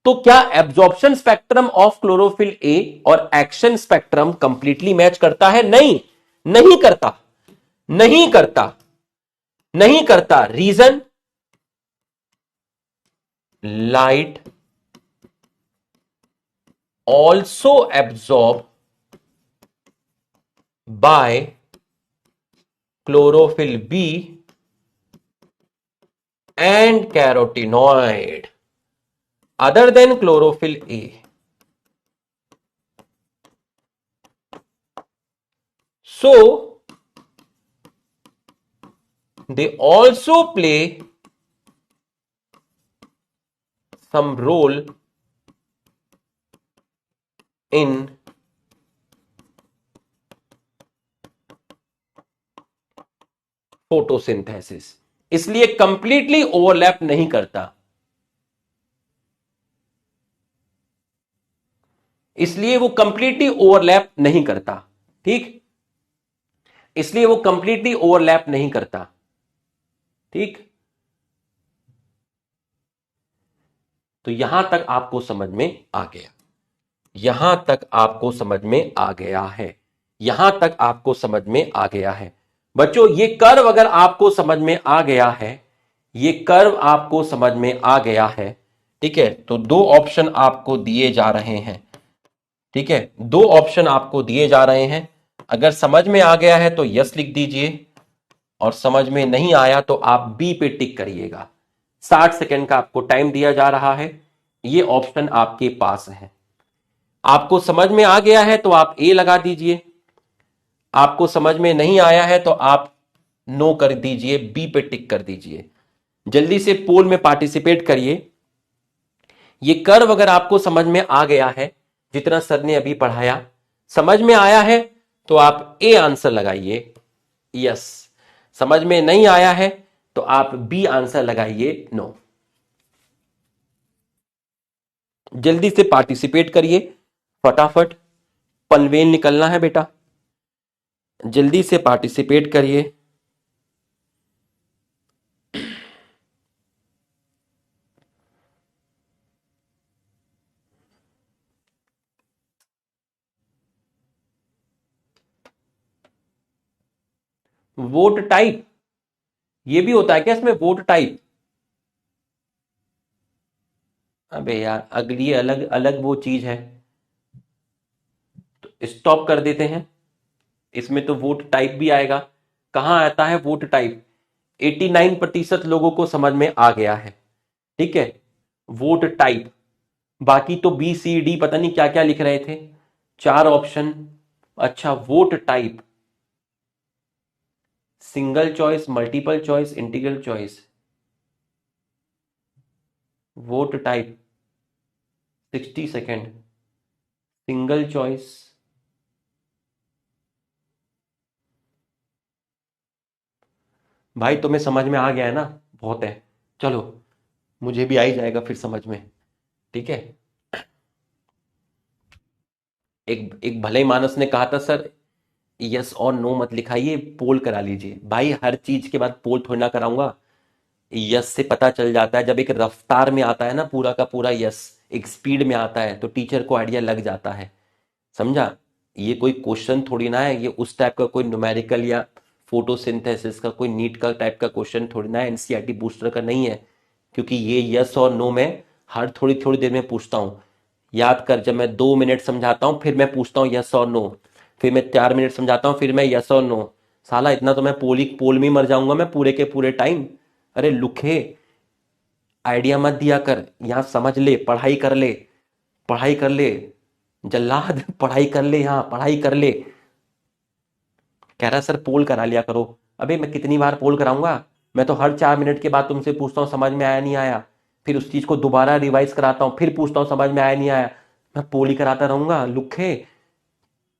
तो क्या एब्जॉर्प्शन स्पेक्ट्रम ऑफ क्लोरोफिल ए और एक्शन स्पेक्ट्रम कंप्लीटली मैच करता है? नहीं, नहीं करता, नहीं करता, नहीं करता। Region, light also absorb by chlorophyll B and carotenoid other than chlorophyll A. So they also play some role in photosynthesis, इसलिए कंप्लीटली ओवरलैप नहीं करता, इसलिए वो कंप्लीटली ओवरलैप नहीं करता। ठीक, इसलिए वो कंप्लीटली ओवरलैप नहीं करता। ठीक, तो यहां तक आपको समझ में आ गया, यहां तक आपको समझ में आ गया है, यहां तक आपको समझ में आ गया है। बच्चों ये कर्व अगर आपको समझ में आ गया है, ये कर्व आपको समझ में आ गया है, ठीक है, तो दो ऑप्शन आपको दिए जा रहे हैं। ठीक है, दो ऑप्शन आपको दिए जा रहे हैं। अगर समझ में आ गया है तो यस लिख दीजिए, और समझ में नहीं आया तो आप बी पे टिक करिएगा। 60 सेकंड का आपको टाइम दिया जा रहा है, ये ऑप्शन आपके पास है। आपको समझ में आ गया है तो आप ए लगा दीजिए, आपको समझ में नहीं आया है तो आप नो कर दीजिए, बी पे टिक कर दीजिए। जल्दी से पोल में पार्टिसिपेट करिए। ये कर्व अगर आपको समझ में आ गया है, जितना सर ने अभी पढ़ाया समझ में आया है, तो आप ए आंसर लगाइए, यस। समझ में नहीं आया है तो आप बी आंसर लगाइए, नो। जल्दी से पार्टिसिपेट करिए, फटाफट पनवेल निकलना है बेटा, जल्दी से पार्टिसिपेट करिए। वोट टाइप, ये भी होता है क्या इसमें, वोट टाइप? अबे यार अगली अलग अलग वो चीज है, तो स्टॉप कर देते हैं। इसमें तो वोट टाइप भी आएगा। कहां आता है वोट टाइप? 89% लोगों को समझ में आ गया है। ठीक है, वोट टाइप, बाकी तो बी सी डी पता नहीं क्या क्या लिख रहे थे, 4 ऑप्शन। अच्छा, vote type, single choice, multiple choice, integral choice. Vote type 60 second, single choice. भाई तुम्हें समझ में आ गया है ना, बहुत है। चलो, मुझे भी आ ही जाएगा फिर समझ में। ठीक है। एक एक भले मानस ने कहा था सर यस और नो मत लिखाइए, पोल करा लीजिए। भाई हर चीज के बाद पोल थोड़ी ना कराऊंगा। यस से पता चल जाता है, जब एक रफ्तार में आता है ना पूरा का पूरा यस, एक स्पीड में आता है तो टीचर को आइडिया लग जाता है। समझा? ये कोई क्वेश्चन थोड़ी ना है, ये उस टाइप का कोई न्यूमेरिकल या फोटोसिंथेसिस का कोई नीट का टाइप का क्वेश्चन थोड़ी ना है, एनसीईआरटी बूस्टर का नहीं है। क्योंकि ये यस और नो में हर थोड़ी थोड़ी देर में पूछता हूँ। याद कर, जब मैं 2 मिनट समझाता हूँ फिर मैं पूछता हूँ यस और नो, फिर मैं 4 मिनट समझाता हूँ फिर मैं यस और नो। साला इतना तो मैं पोल में ही मर जाऊंगा मैं पूरे के पूरे टाइम। अरे लुखे, आइडिया मत दिया कर, यहाँ समझ ले, पढ़ाई कर ले, पढ़ाई कर ले। जल्लाद पढ़ाई कर ले, यहाँ पढ़ाई कर ले। कह रहा सर पोल करा लिया करो। अबे मैं कितनी बार पोल कराऊंगा? मैं तो हर 4 मिनट के बाद तुमसे पूछता हूँ समझ में आया नहीं आया, फिर उस चीज को दोबारा रिवाइज कराता हूँ, फिर पूछता हूँ समझ में आया नहीं आया। मैं पोल ही कराता रहूंगा लुखे?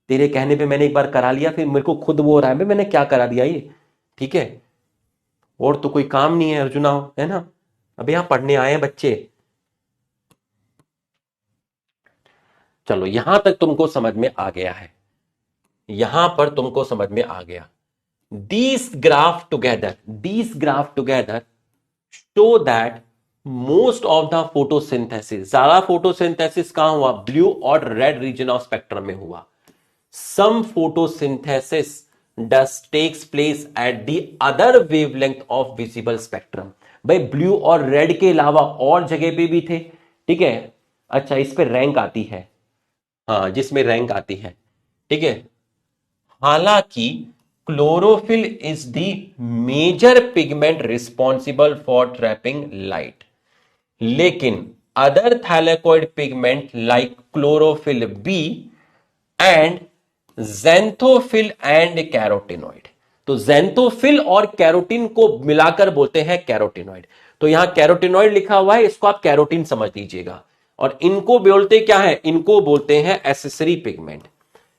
तेरे कहने पे मैंने एक बार करा लिया, फिर मेरे को खुद वो हो रहा है बे मैंने क्या करा दिया ये। ठीक है, और तो कोई काम नहीं है अर्जुना, है ना? अब यहाँ पढ़ने आए हैं बच्चे। चलो, यहां तक तुमको समझ में आ गया है, यहां पर तुमको समझ में आ गया। these graph together show that most of the photosynthesis, ज्यादा फोटोसिंथेसिस कहां हुआ? ब्लू और रेड रीजन ऑफ स्पेक्ट्रम में हुआ। some photosynthesis does takes place at the other wavelength of visible spectrum। भाई ब्लू और रेड के अलावा और जगह पे भी थे। ठीक है। अच्छा, इस पे रैंक आती है, हाँ जिसमें रैंक आती है। ठीक है। हालांकि chlorophyll is the major pigment responsible for trapping light, लेकिन other thylakoid pigment like chlorophyll B and xanthophyll and carotenoid, तो ज़ैंथोफिल और कैरोटीन को मिलाकर बोलते हैं कैरोटिनॉइड। तो यहां कैरोटिनॉइड लिखा हुआ है, इसको आप कैरोटीन समझ लीजिएगा। और इनको बोलते क्या है? इनको बोलते हैं एसेसरी पिगमेंट,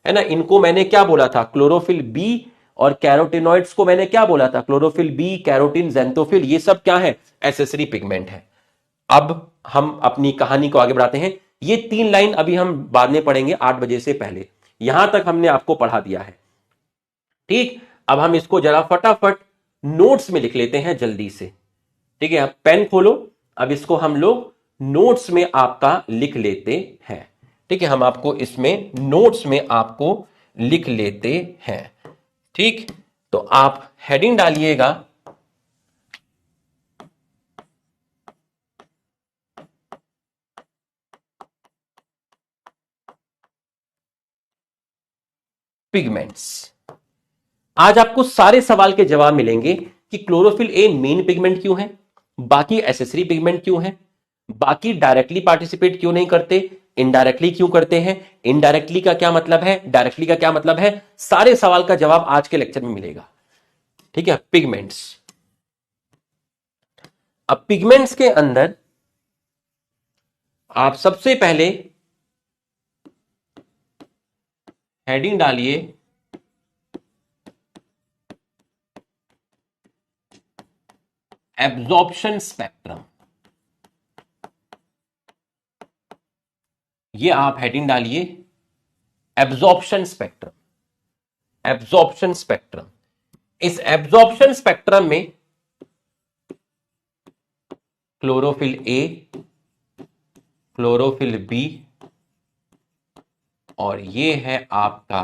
है ना? इनको मैंने क्या बोला था? क्लोरोफिल बी और कैरोटिनॉइड्स को मैंने क्या बोला था? क्लोरोफिल बी, कैरोटीन, ज़ैंथोफिल, ये सब क्या है? एसेसरी पिगमेंट है। अब हम अपनी कहानी को आगे बढ़ाते हैं। ये 3 लाइन अभी हम बाद में पढ़ेंगे 8 बजे से पहले, यहां तक हमने आपको पढ़ा दिया है। ठीक, अब हम इसको जरा फटाफट नोट्स में लिख लेते हैं जल्दी से। ठीक है, अब पेन खोलो, अब इसको हम लोग नोट्स में आपका लिख लेते हैं। ठीक है, हम आपको इसमें नोट्स में आपको लिख लेते हैं। ठीक, तो आप हेडिंग डालिएगा पिगमेंट्स। आज आपको सारे सवाल के जवाब मिलेंगे कि क्लोरोफिल ए मेन पिगमेंट क्यों है, बाकी एसेसरी पिगमेंट क्यों है, बाकी डायरेक्टली पार्टिसिपेट क्यों नहीं करते, इनडायरेक्टली क्यों करते हैं, इनडायरेक्टली का क्या मतलब है, डायरेक्टली का क्या मतलब है। सारे सवाल का जवाब आज के लेक्चर में मिलेगा। ठीक है, पिगमेंट्स। अब पिगमेंट्स के अंदर आप सबसे पहले हेडिंग डालिए एब्जॉर्प्शन स्पेक्ट्रम। ये आप हेडिंग डालिए एब्जॉर्प्शन स्पेक्ट्रम, एब्जॉर्प्शन स्पेक्ट्रम। इस एब्जॉर्प्शन स्पेक्ट्रम में क्लोरोफिल ए, क्लोरोफिल बी और ये है आपका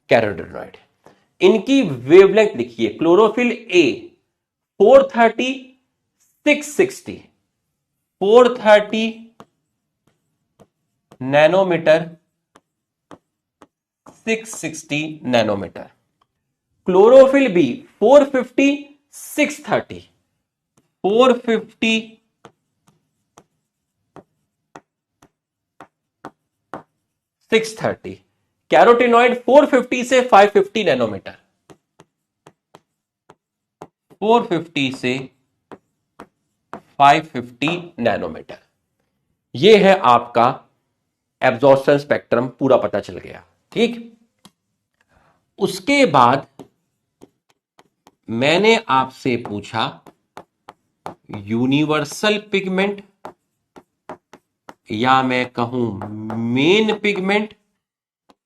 कैरोटिनॉइड। इनकी वेवलेंथ लिखिए। Chlorophyll A 430, 660, 430 nanometre, 660 nanometre. Chlorophyll B 450, 630, 450 630। Carotenoid 450 से 550 नैनोमीटर, 450 से 550 नैनोमीटर। ये है आपका एब्जॉर्प्शन स्पेक्ट्रम, पूरा पता चल गया। ठीक, उसके बाद मैंने आपसे पूछा यूनिवर्सल पिगमेंट, या मैं कहूं मेन पिगमेंट,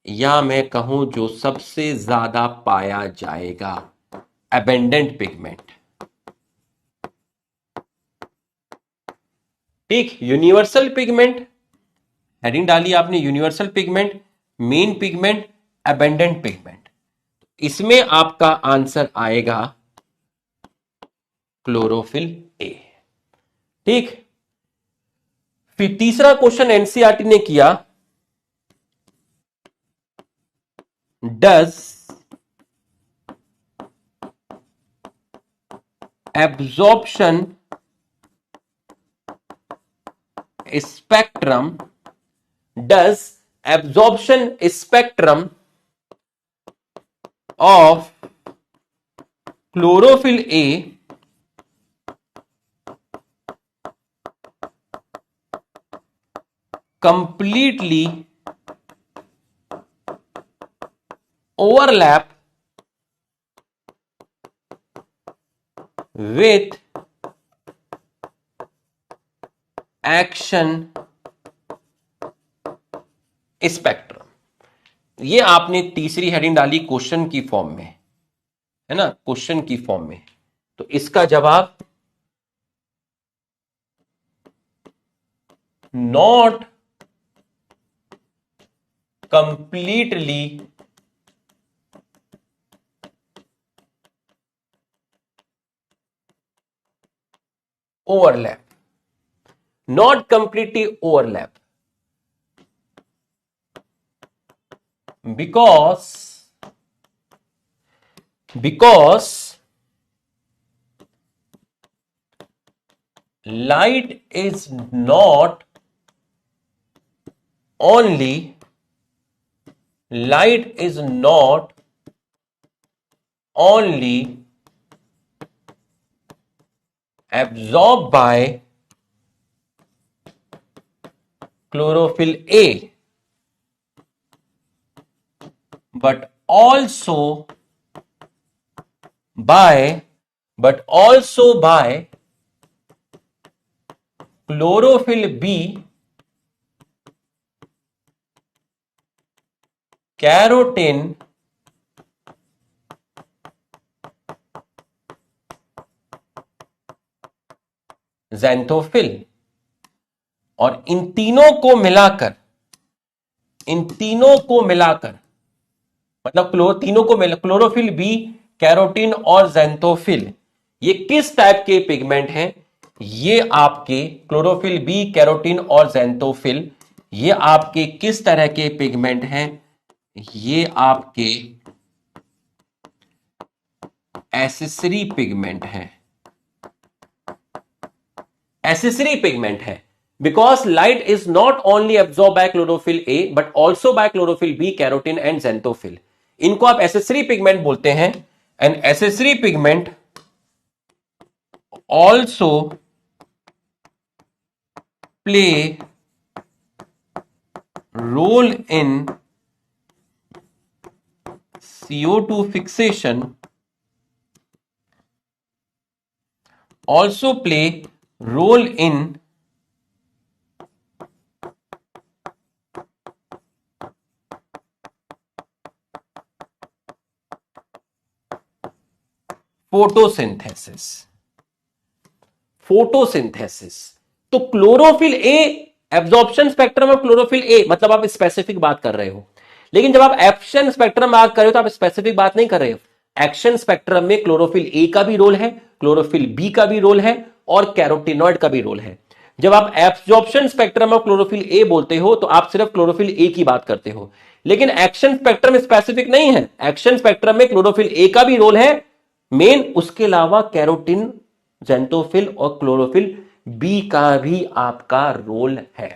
या मैं कहूं जो सबसे ज्यादा पाया जाएगा, एबेंडेंट पिगमेंट। ठीक, यूनिवर्सल पिगमेंट, हेडिंग डाली आपने universal pigment, main pigment, abandoned pigment. इसमें आपका आंसर आएगा क्लोरोफिल ए। ठीक, फिर तीसरा क्वेश्चन एनसीईआरटी ने किया, does absorption spectrum, does absorption spectrum of chlorophyll A completely overlap with action spectrum. ये आपने तीसरी हेडिंग डाली क्वेश्चन की फॉर्म में, है ना, क्वेश्चन की फॉर्म में। तो इसका जवाब not completely overlap, not completely overlap, because light is not only absorbed by chlorophyll A, but also by chlorophyll B, carotene, xanthophyll. और इन तीनों को मिलाकर मतलब क्लोरोफिल बी, कैरोटीन और ज़ैंथोफिल, ये किस टाइप के पिगमेंट हैं? ये आपके क्लोरोफिल बी, कैरोटीन और ज़ैंथोफिल, ये आपके किस तरह के पिगमेंट हैं? ये आपके एसेसरी पिगमेंट है, एसेसरी पिगमेंट है। Because light is not only absorb by chlorophyll A but also by chlorophyll B, carotene and xanthophyll. इनको आप एसेसरी पिगमेंट बोलते हैं। And accessory pigment also play role in CO2 fixation, also play role in photosynthesis. तो chlorophyll A, absorption spectrum of chlorophyll A, मतलब आप specific बात कर रहे हो। लेकिन जब आप एक्शन स्पेक्ट्रम बात कर रहे हो तो आप स्पेसिफिक बात नहीं कर रहे हो। एक्शन स्पेक्ट्रम में क्लोरोफिल ए का भी रोल है, क्लोरोफिल बी का भी रोल है और कैरोटीनॉइड का भी रोल है। जब आप एब्जॉर्प्शन स्पेक्ट्रम ऑफ क्लोरोफिल ए बोलते हो तो आप सिर्फ क्लोरोफिल ए की बात करते हो। लेकिन एक्शन स्पेक्ट्रम स्पेसिफिक नहीं है। एक्शन स्पेक्ट्रम में क्लोरोफिल ए का भी रोल है मेन, उसके अलावा कैरोटीन, ज़ैंथोफिल और क्लोरोफिल बी का भी आपका रोल है।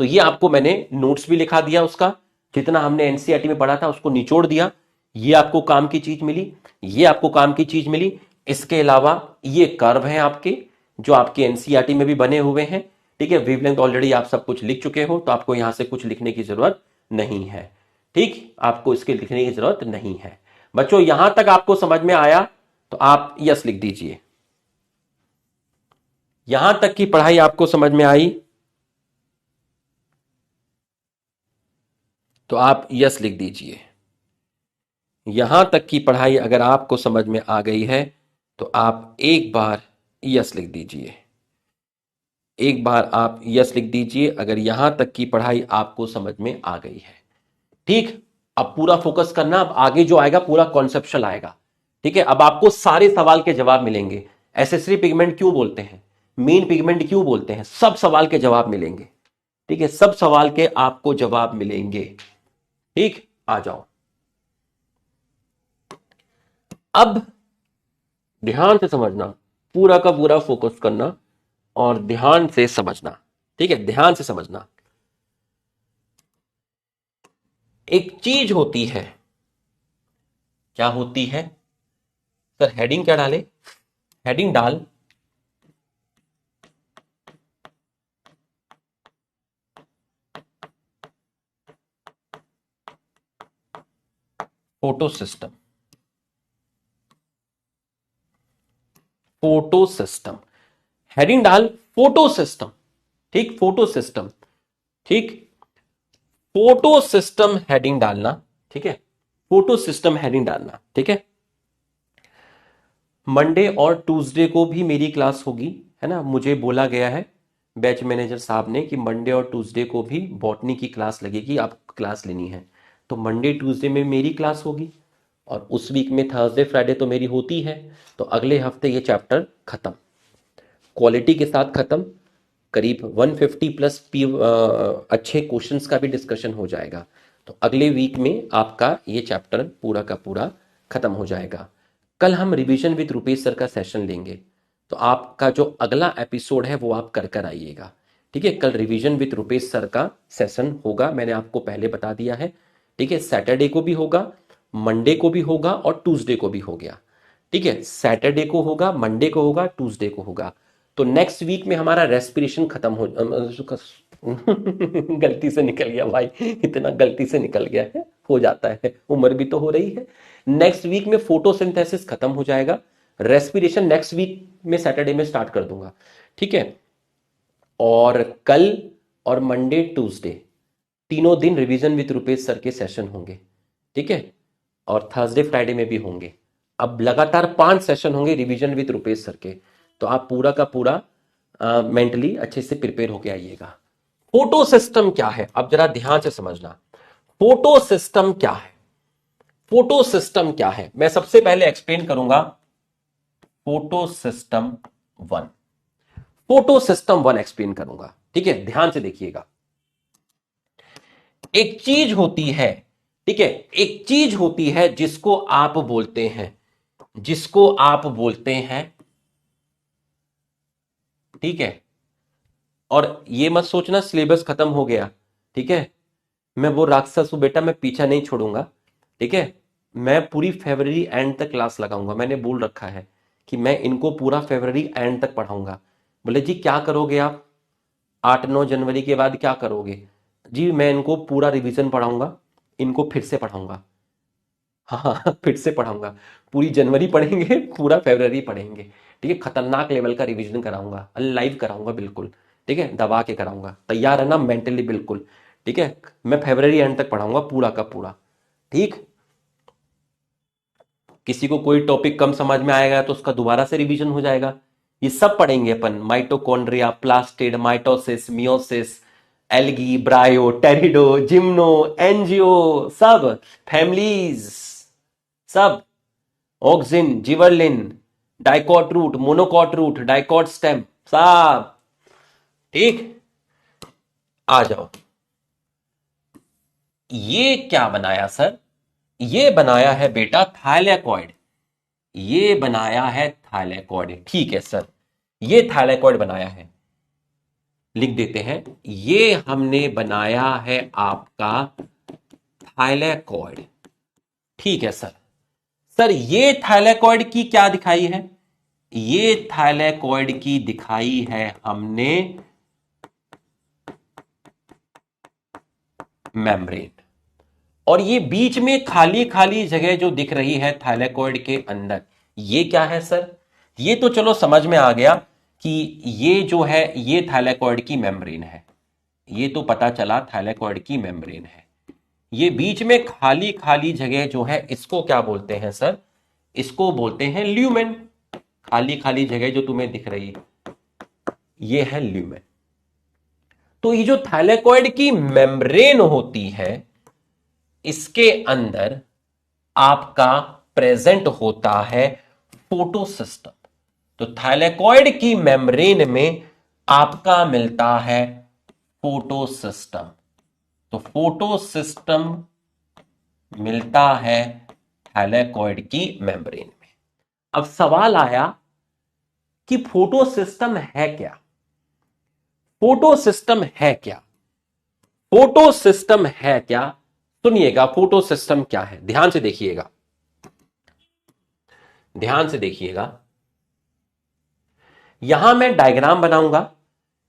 तो ये आपको मैंने नोट्स भी लिखा दिया, उसका जितना हमने एनसीईआरटी में पढ़ा था उसको निचोड़ दिया। ये आपको काम की चीज मिली, ये आपको काम की चीज मिली। इसके अलावा ये कर्व है आपके, जो आपके एनसीईआरटी में भी बने हुए हैं। ठीक है, वेवलेंथ ऑलरेडी आप सब कुछ लिख चुके हो, तो आपको यहां से कुछ लिखने की जरूरत नहीं है। ठीक, आपको इसके लिखने की जरूरत नहीं है। बच्चों यहां तक आपको समझ में आया तो आप यस लिख दीजिए। यहां तक की पढ़ाई आपको समझ में आई तो आप यस लिख दीजिए। यहां तक की पढ़ाई अगर आपको समझ में आ गई है तो आप एक बार यस लिख दीजिए। एक बार आप यस लिख दीजिए अगर यहां तक की पढ़ाई आपको समझ में आ गई है। ठीक, अब पूरा फोकस करना, अब आगे जो आएगा पूरा कॉन्सेप्चुअल आएगा। ठीक है, अब आपको सारे सवाल के जवाब मिलेंगे। एसेसरी पिगमेंट क्यों बोलते हैं, मेन पिगमेंट क्यों बोलते हैं, सब सवाल के जवाब मिलेंगे। ठीक है, सब सवाल के आपको जवाब मिलेंगे। ठीक, आ जाओ। अब ध्यान से समझना, पूरा का पूरा फोकस करना और ध्यान से समझना। ठीक है, ध्यान से समझना। एक चीज होती है, क्या होती है सर, हेडिंग क्या डाले, हेडिंग डाल photo system. Photo system, heading डाल फोटो सिस्टम। ठीक, फोटो सिस्टम। ठीक, फोटो सिस्टम हेडिंग डालना। ठीक है, फोटो सिस्टम हेडिंग डालना। ठीक है, मंडे और ट्यूसडे को भी मेरी क्लास होगी, है ना। मुझे बोला गया है बैच मैनेजर साहब ने कि मंडे और ट्यूसडे को भी बॉटनी की क्लास लगेगी, आप क्लास लेनी है। तो मंडे ट्यूसडे में मेरी क्लास होगी और उस वीक में थर्सडे फ्राइडे तो मेरी होती है। तो अगले हफ्ते ये चैप्टर खत्म, क्वालिटी के साथ खत्म। करीब 150 प्लस अच्छे क्वेश्चंस का भी डिस्कशन हो जाएगा। तो अगले वीक में आपका ये चैप्टर पूरा का पूरा खत्म हो जाएगा। कल हम रिवीजन विद रुपेश सर का सेशन लेंगे, तो आपका जो अगला एपिसोड है वो आप कर कर आइएगा। ठीक है, कल रिवीजन विद रुपेश सर का सेशन होगा, मैंने आपको पहले बता दिया है। ठीक है, सैटरडे को भी होगा, मंडे को भी होगा और ट्यूसडे को भी हो गया। ठीक है, सैटरडे को होगा, मंडे को होगा, ट्यूसडे को होगा। तो नेक्स्ट वीक में हमारा रेस्पिरेशन खत्म हो गलती से निकल गया भाई, इतना गलती से निकल गया है, हो जाता है, उम्र भी तो हो रही है। नेक्स्ट वीक में फोटोसिंथेसिस खत्म हो जाएगा, रेस्पिरेशन नेक्स्ट वीक में सैटरडे में स्टार्ट कर दूंगा। ठीक है, और कल और मंडे ट्यूसडे तीनों दिन रिवीजन विद रुपेश सर के सेशन होंगे। ठीक है, और थर्सडे फ्राइडे में भी होंगे। अब लगातार 5 सेशन होंगे रिवीजन विद रुपेश सर के। तो आप पूरा का पूरा मेंटली अच्छे से प्रिपेयर होके आइएगा। फोटो सिस्टम क्या है, अब जरा ध्यान से समझना। फोटो सिस्टम क्या है, फोटो सिस्टम क्या है, मैं सबसे पहले एक्सप्लेन करूंगा photo system one. Photo system one explain करूंगा। ठीक है, ध्यान से देखिएगा। एक चीज होती है, ठीक है, एक चीज होती है जिसको आप बोलते हैं, जिसको आप बोलते हैं, ठीक है। और ये मत सोचना सिलेबस खत्म हो गया, ठीक है। मैं वो राक्षस हूं बेटा, मैं पीछा नहीं छोड़ूंगा। ठीक है, मैं पूरी फरवरी एंड तक क्लास लगाऊंगा, मैंने बोल रखा है कि मैं इनको पूरा फरवरी एंड तक पढ़ाऊंगा। बोले जी क्या करोगे आप 8-9 जनवरी के बाद, क्या करोगे जी, मैं इनको पूरा रिवीजन पढ़ाऊंगा, इनको फिर से पढ़ाऊंगा। हाँ फिर से पढ़ाऊंगा, पूरी जनवरी पढ़ेंगे, पूरा फरवरी पढ़ेंगे। ठीक है, खतरनाक लेवल का रिवीजन कराऊंगा, लाइव कराऊंगा बिल्कुल। ठीक है, दबा के कराऊंगा, तैयार है ना मेंटली बिल्कुल। ठीक है, मैं फरवरी एंड तक पढ़ाऊंगा पूरा का पूरा। ठीक, किसी को कोई टॉपिक कम समझ में आएगा तो उसका दोबारा से रिवीजन हो जाएगा। ये सब पढ़ेंगे अपन, mitochondria, plastid, mitosis, meiosis, algae, bryo, pterido, gymno, angio, सब फैमिलीज, सब auxin, gibberellin, dicot root, monocot root, dicot stem, सब। ठीक, आ जाओ। ये क्या बनाया सर, ये बनाया है बेटा थायलैकॉइड, ये बनाया है थायलैकॉइड। ठीक है सर, ये थायलैकॉइड बनाया है। लिख देते हैं, ये हमने बनाया है आपका थाइलेकॉइड। ठीक है सर। सर ये थाइलेकॉइड की क्या दिखाई है? ये थाइलेकॉइड की दिखाई है हमने मेम्ब्रेन। और ये बीच में खाली खाली जगह जो दिख रही है थाइलेकॉइड के अंदर, ये क्या है सर? ये तो चलो समझ में आ गया कि ये जो है ये थाइलेकॉइड की मेम्ब्रेन है। ये तो पता चला थाइलेकॉइड की मेम्ब्रेन है। ये बीच में खाली खाली जगह जो है इसको क्या बोलते हैं सर? इसको बोलते हैं ल्यूमेन। खाली खाली जगह जो तुम्हें दिख रही है ये है ल्यूमेन। तो ये जो थाइलेकॉइड की मेम्ब्रेन होती है इसके अंदर आपका प्रेजेंट होता है फोटोसिस्टम। तो थाइलेकॉइड की मेम्ब्रेन में आपका मिलता है फोटोसिस्टम। तो फोटोसिस्टम मिलता है थाइलेकॉइड की मेम्ब्रेन में। अब सवाल आया कि फोटोसिस्टम है क्या? फोटोसिस्टम है क्या? फोटोसिस्टम है क्या? सुनिएगा, फोटोसिस्टम क्या है, ध्यान से देखिएगा, ध्यान से देखिएगा। यहां मैं डायग्राम बनाऊंगा,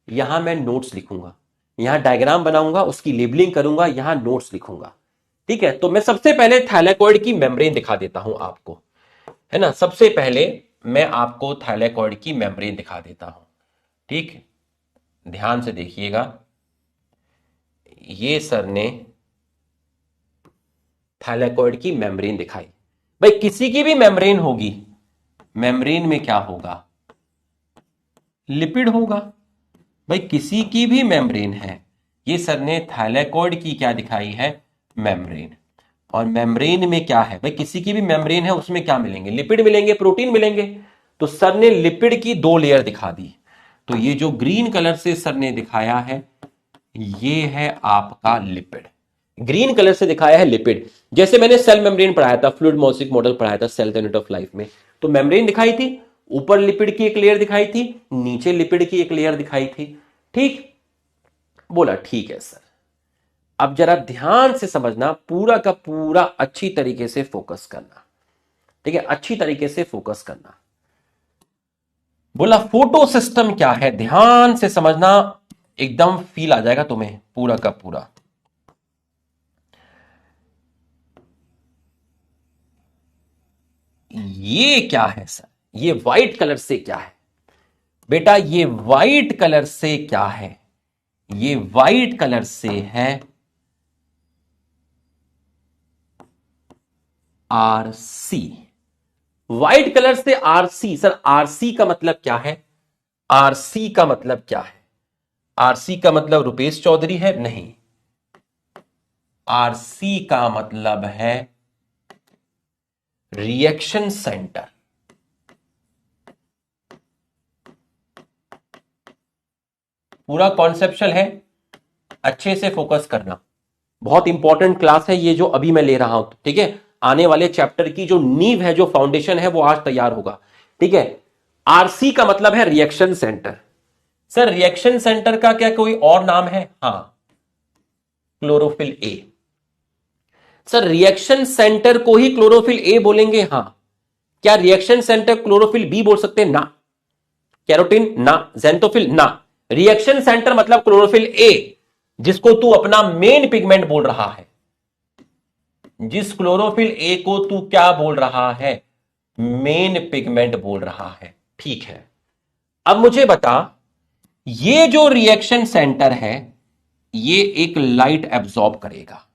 यहां मैं नोट्स लिखूंगा, यहां डायग्राम बनाऊंगा, उसकी लेबलिंग करूंगा, यहां नोट्स लिखूंगा। ठीक है, तो मैं सबसे पहले थाइलेकॉइड की मेम्ब्रेन दिखा देता हूं आपको, है ना। सबसे पहले मैं आपको थाइलेकॉइड की मेम्ब्रेन दिखा देता हूं। ठीक, ध्यान से देखिएगा। ये सर ने थाइलेकॉइड की मेम्ब्रेन दिखाई। भाई किसी की भी मेम्ब्रेन होगी, मेम्ब्रेन में क्या होगा? लिपिड होगा। भाई किसी की भी मेम्ब्रेन है, ये सर ने थाइलेकॉइड की क्या दिखाई है? मेम्ब्रेन। और मेम्ब्रेन में क्या है? भाई किसी की भी मेम्ब्रेन है, उसमें क्या मिलेंगे? लिपिड मिलेंगे, प्रोटीन मिलेंगे। तो सर ने लिपिड की 2 लेयर दिखा दी। तो ये जो ग्रीन कलर से सर ने दिखाया है ये है आपका लिपिड। ग्रीन कलर से दिखाया है लिपिड। जैसे मैंने सेल मेम्ब्रेन पढ़ाया था, फ्लूइड मॉलिक्यूल मॉडल पढ़ाया था सेल यूनिट ऑफ लाइफ में, तो मेम्ब्रेन दिखाई थी, ऊपर लिपिड की एक लेयर दिखाई थी, नीचे लिपिड की एक लेयर दिखाई थी। ठीक, बोला ठीक है सर। अब जरा ध्यान से समझना, पूरा का पूरा अच्छी तरीके से फोकस करना। ठीक है, अच्छी तरीके से फोकस करना। बोला फोटो सिस्टम क्या है, ध्यान से समझना, एकदम फील आ जाएगा तुम्हें पूरा का पूरा। ये क्या है सर? ये व्हाइट कलर से क्या है बेटा? ये व्हाइट कलर से क्या है? ये व्हाइट कलर से है आरसी। व्हाइट कलर से आरसी। सर आरसी का मतलब क्या है? आरसी का मतलब क्या है? आरसी का मतलब रुपेश चौधरी है? नहीं, आरसी का मतलब है रिएक्शन सेंटर। पूरा कॉन्सेप्चुअल है, अच्छे से फोकस करना। बहुत इंपॉर्टेंट क्लास है ये जो अभी मैं ले रहा हूं। ठीक है, आने वाले चैप्टर की जो नींव है, जो फाउंडेशन है, वो आज तैयार होगा। ठीक है, आरसी का मतलब है reaction centre. Sir reaction centre का क्या कोई और नाम है? हां, chlorophyll A. Sir reaction centre को ही क्लोरोफिल ए बोलेंगे? हां। क्या रिएक्शन सेंटर क्लोरोफिल बी बोल सकते हैं? ना। कैरोटीन? ना। जेंथोफिल? ना। रिएक्शन सेंटर मतलब क्लोरोफिल ए, जिसको तू अपना मेन पिगमेंट बोल रहा है। जिस क्लोरोफिल ए को तू क्या बोल रहा है? मेन पिगमेंट बोल रहा है। ठीक है, अब मुझे बता, ये जो रिएक्शन सेंटर है ये एक लाइट एब्जॉर्ब करेगा।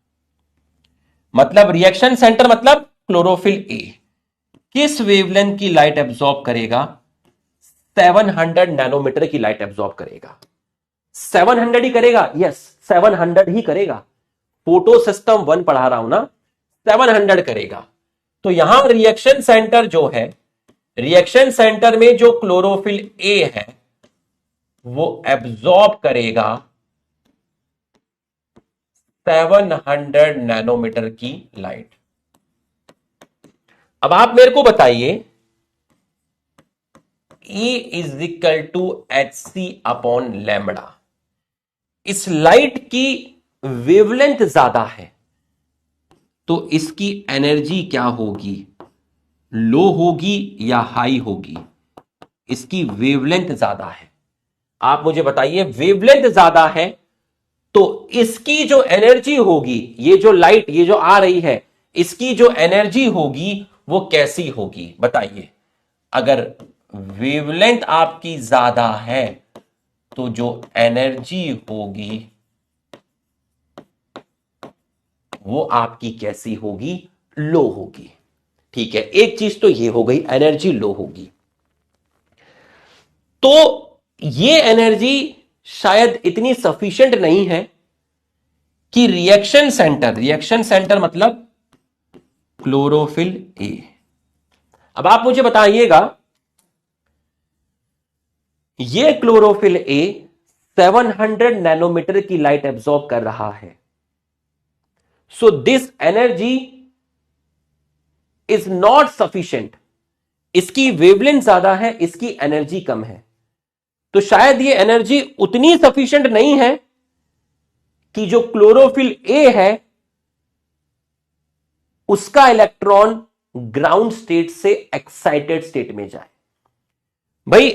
मतलब रिएक्शन सेंटर मतलब क्लोरोफिल ए किस वेवलेंथ की लाइट एब्जॉर्ब करेगा? 700 नैनोमीटर की लाइट एब्जॉर्ब करेगा। 700 ही करेगा, यस 700 ही करेगा। फोटो सिस्टम 1 पढ़ा रहा हूं ना, 700 करेगा। तो यहां रिएक्शन सेंटर जो है, रिएक्शन सेंटर में जो क्लोरोफिल ए है वो एब्जॉर्ब करेगा 700 नैनोमीटर की लाइट। अब आप मेरे को बताइए, E is equal to H C upon lambda. इस लाइट की वेवलेंथ ज्यादा है तो इसकी एनर्जी क्या होगी, लो होगी या हाई होगी? इसकी वेवलेंथ ज्यादा है। आप मुझे बताइए, वेवलेंथ ज्यादा है तो इसकी जो एनर्जी होगी, ये जो लाइट ये जो आ रही है, इसकी जो एनर्जी होगी वो कैसी होगी बताइए। अगर वेवलेंथ आपकी ज्यादा है तो जो एनर्जी होगी वो आपकी कैसी होगी, लो होगी। ठीक है, एक चीज तो ये हो गई, एनर्जी लो होगी। तो ये एनर्जी शायद इतनी सफिशिएंट नहीं है कि रिएक्शन सेंटर मतलब क्लोरोफिल ए। अब आप मुझे बताइएगा, ये क्लोरोफिल ए 700 नैनोमीटर की लाइट एब्सॉर्ब कर रहा है। So this energy is not sufficient. इसकी वेवलेंथ ज्यादा है, इसकी एनर्जी कम है, तो शायद ये एनर्जी उतनी सफिशिएंट नहीं है कि जो क्लोरोफिल ए है उसका इलेक्ट्रॉन ग्राउंड स्टेट से एक्साइटेड स्टेट में जाए। भाई,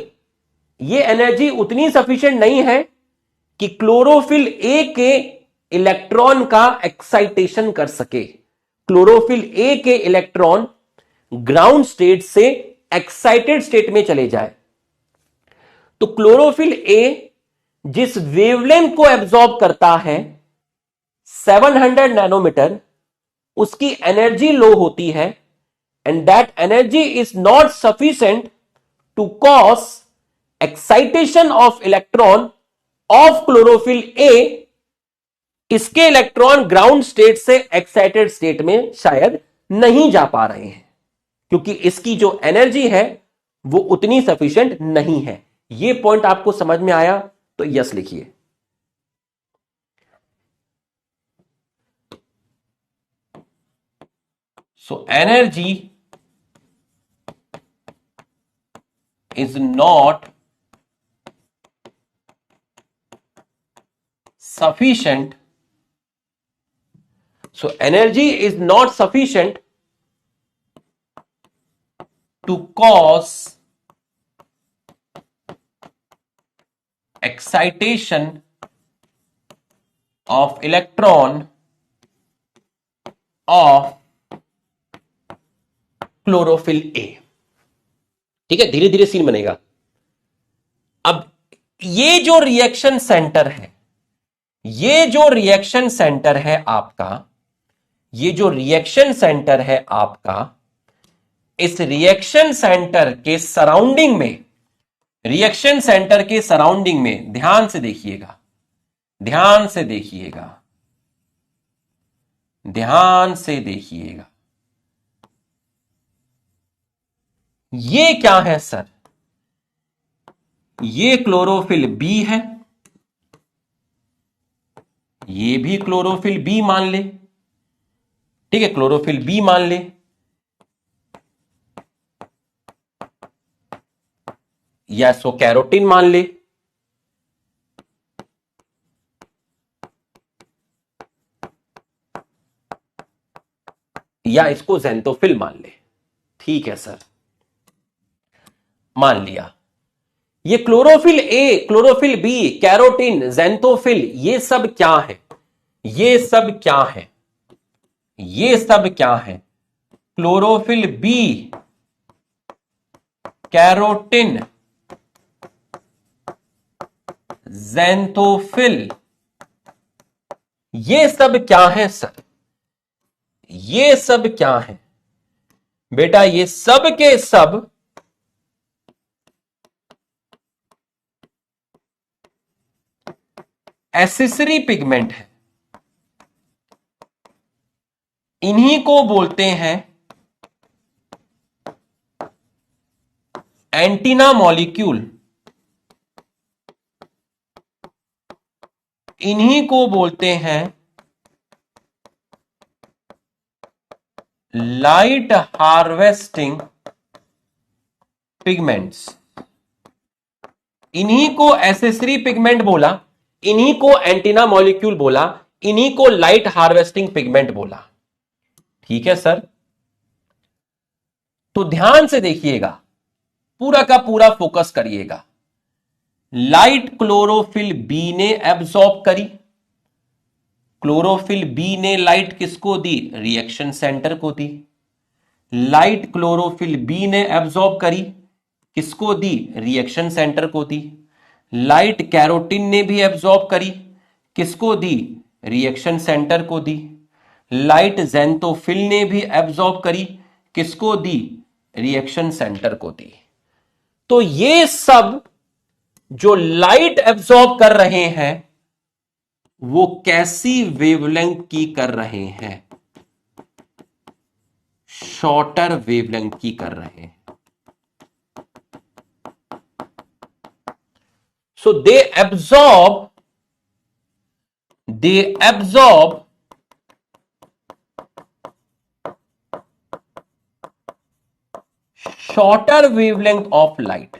ये एनर्जी उतनी सफिशिएंट नहीं है कि क्लोरोफिल ए के इलेक्ट्रॉन का एक्साइटेशन कर सके। क्लोरोफिल ए के इलेक्ट्रॉन ग्राउंड स्टेट से एक्साइटेड स्टेट में चले जाए। तो क्लोरोफिल ए जिस वेवलेंथ को एब्सॉर्ब करता है 700 नैनोमीटर, उसकी एनर्जी लो होती है and that energy is not sufficient to cause excitation of electron of chlorophyll A. इसके इलेक्ट्रॉन ग्राउंड स्टेट से एक्साइटेड स्टेट में शायद नहीं जा पा रहे हैं क्योंकि इसकी जो एनर्जी है वो उतनी सफिशिएंट नहीं है। ये पॉइंट आपको समझ में आया तो यस लिखिए। So energy is not sufficient. So energy is not sufficient to cause excitation of electron of chlorophyll A। ठीक है, धीरे धीरे सीन बनेगा। अब ये जो रिएक्शन सेंटर है, ये जो रिएक्शन सेंटर है आपका, ये जो रिएक्शन सेंटर है आपका, इस रिएक्शन सेंटर के सराउंडिंग में, रिएक्शन सेंटर के सराउंडिंग में ध्यान से देखिएगा, ध्यान से देखिएगा, ध्यान से देखिएगा। ये क्या है सर? ये क्लोरोफिल बी है, ये भी क्लोरोफिल बी मान ले। ठीक है, क्लोरोफिल बी मान ले। या इसको कैरोटीन मान ले, या इसको ज़ेंथोफिल मान ले। ठीक है सर, मान लिया। ये chlorophyll A, chlorophyll B, carotene, ज़ेंथोफिल, ये सब क्या है? ये सब क्या है? ये सब क्या है? क्लोरोफिल बी, कैरोटीन, ज़ेंथोफिल, ये सब क्या है सर? ये सब क्या है बेटा? ये सब के सब एसेसरी पिगमेंट है। इन्हीं को बोलते हैं एंटीना मॉलिक्यूल। इन्हीं को बोलते हैं लाइट हार्वेस्टिंग पिगमेंट्स। इन्हीं को एसेसरी पिगमेंट बोला इन्हीं को एंटीना मॉलिक्यूल बोला, इन्हीं को लाइट हार्वेस्टिंग पिगमेंट बोला। ठीक है सर, तो ध्यान से देखिएगा, पूरा का पूरा फोकस करिएगा। लाइट क्लोरोफिल बी ने एब्सॉर्ब करी, क्लोरोफिल बी ने लाइट किसको दी? रिएक्शन सेंटर को दी। लाइट क्लोरोफिल बी ने एब्सॉर्ब करी, किसको दी? रिएक्शन सेंटर को दी। लाइट कैरोटीन ने भी एब्सॉर्ब करी, किसको दी? रिएक्शन सेंटर को दी। लाइट ज़ैंथोफिल ने भी एब्सॉर्ब करी, किसको दी? रिएक्शन सेंटर को दी। तो ये सब जो लाइट एब्सॉर्ब कर रहे हैं वो कैसी वेवलेंथ की कर रहे हैं? शॉर्टर वेवलेंथ की कर रहे हैं। So they absorb shorter wavelength of light।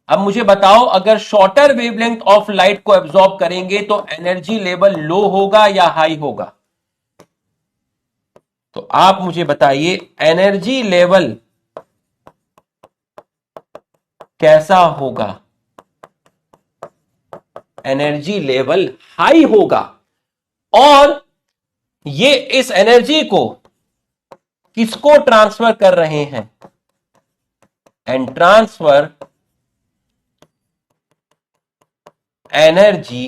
अब मुझे बताओ, अगर शॉर्टर वेवलेंथ ऑफ लाइट को एब्सॉर्ब करेंगे तो एनर्जी लेवल लो होगा या हाई होगा? तो आप मुझे बताइए, एनर्जी लेवल कैसा होगा? एनर्जी लेवल हाई होगा। और ये इस एनर्जी को किसको ट्रांसफर कर रहे हैं? And transfer energy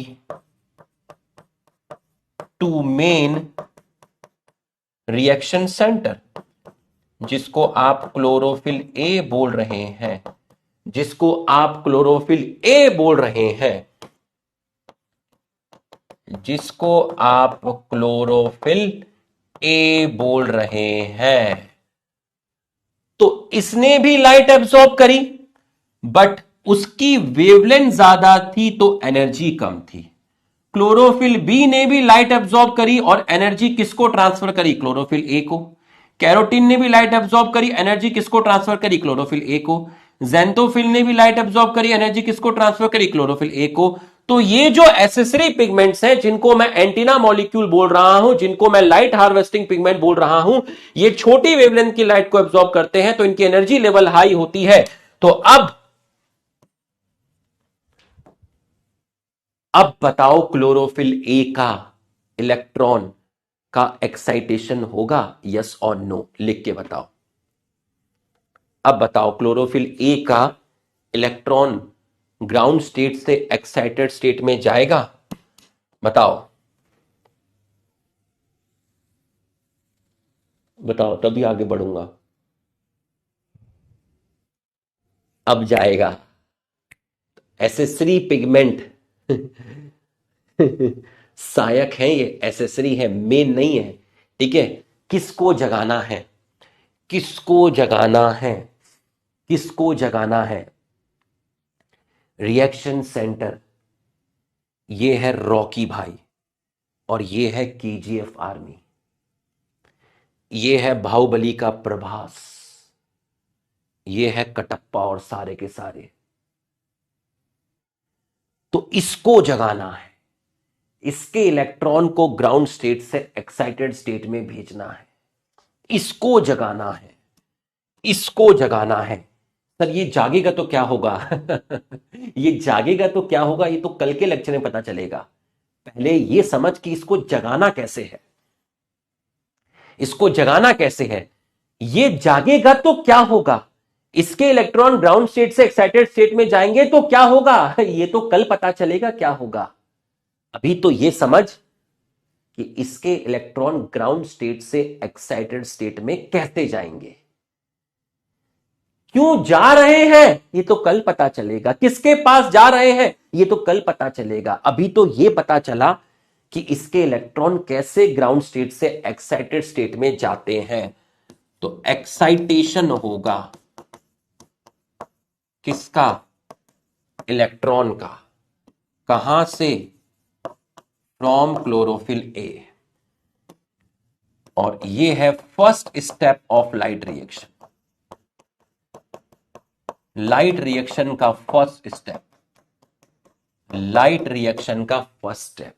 to main reaction centre, जिसको आप क्लोरोफिल ए बोल रहे हैं, जिसको आप क्लोरोफिल ए बोल रहे हैं, जिसको आप क्लोरोफिल ए बोल रहे हैं। तो इसने भी लाइट एब्सॉर्ब करी, बट उसकी वेवलेंथ ज्यादा थी तो एनर्जी कम थी। क्लोरोफिल बी ने भी लाइट एब्सॉर्ब करी और एनर्जी किसको ट्रांसफर करी? क्लोरोफिल ए को। कैरोटीन ने भी लाइट एब्सॉर्ब करी, एनर्जी किसको ट्रांसफर करी? क्लोरोफिल ए को। ज़ैंथोफिल ने भी लाइट एब्सॉर्ब करी, एनर्जी किसको ट्रांसफर करी? क्लोरोफिल ए को। तो ये जो एसेसरी पिगमेंट्स हैं, जिनको मैं एंटीना मॉलिक्यूल बोल रहा हूं, जिनको मैं लाइट हार्वेस्टिंग पिगमेंट बोल रहा हूं, ये छोटी वेवलेंथ की लाइट को एब्सॉर्ब करते हैं, तो इनकी एनर्जी लेवल हाई होती है। तो अब बताओ, क्लोरोफिल ए का इलेक्ट्रॉन का एक्साइटेशन होगा? यस और नो, लिख के बताओ। अब बताओ, क्लोरोफिल ए का इलेक्ट्रॉन ग्राउंड स्टेट से एक्साइटेड स्टेट में जाएगा? बताओ बताओ, तभी आगे बढ़ूंगा। अब जाएगा। एसेसरी पिगमेंट सहायक है, ये एसेसरी है, मेन नहीं है। ठीक है, किसको जगाना है? किसको जगाना है? किसको जगाना है? Reaction centre. ये है रॉकी भाई, और ये है केजीएफ आर्मी, ये है बाहुबली का प्रभास, ये है कटप्पा और सारे के सारे। तो इसको जगाना है, इसके इलेक्ट्रॉन को ग्राउंड स्टेट से एक्साइटेड स्टेट में भेजना है, इसको जगाना है, इसको जगाना है। सर ये जागेगा तो क्या होगा? ये जागेगा तो क्या होगा, ये तो कल के लेक्चर में पता चलेगा। पहले ये समझ कि इसको जगाना कैसे है, इसको जगाना कैसे है। ये जागेगा तो क्या होगा, इसके इलेक्ट्रॉन ग्राउंड स्टेट से एक्साइटेड स्टेट में जाएंगे तो क्या होगा, ये तो कल पता चलेगा क्या होगा। अभी तो ये समझ कि इसके इलेक्ट्रॉन ग्राउंड स्टेट से एक्साइटेड स्टेट में कैसे जाएंगे, क्यों जा रहे हैं ये तो कल पता चलेगा, किसके पास जा रहे हैं ये तो कल पता चलेगा। अभी तो ये पता चला कि इसके इलेक्ट्रॉन कैसे ग्राउंड स्टेट से एक्साइटेड स्टेट में जाते हैं। तो एक्साइटेशन होगा किसका? इलेक्ट्रॉन का। कहां से? From chlorophyll A. और ये है first step of light reaction. Light reaction का फर्स्ट स्टेप। लाइट रिएक्शन का फर्स्ट स्टेप।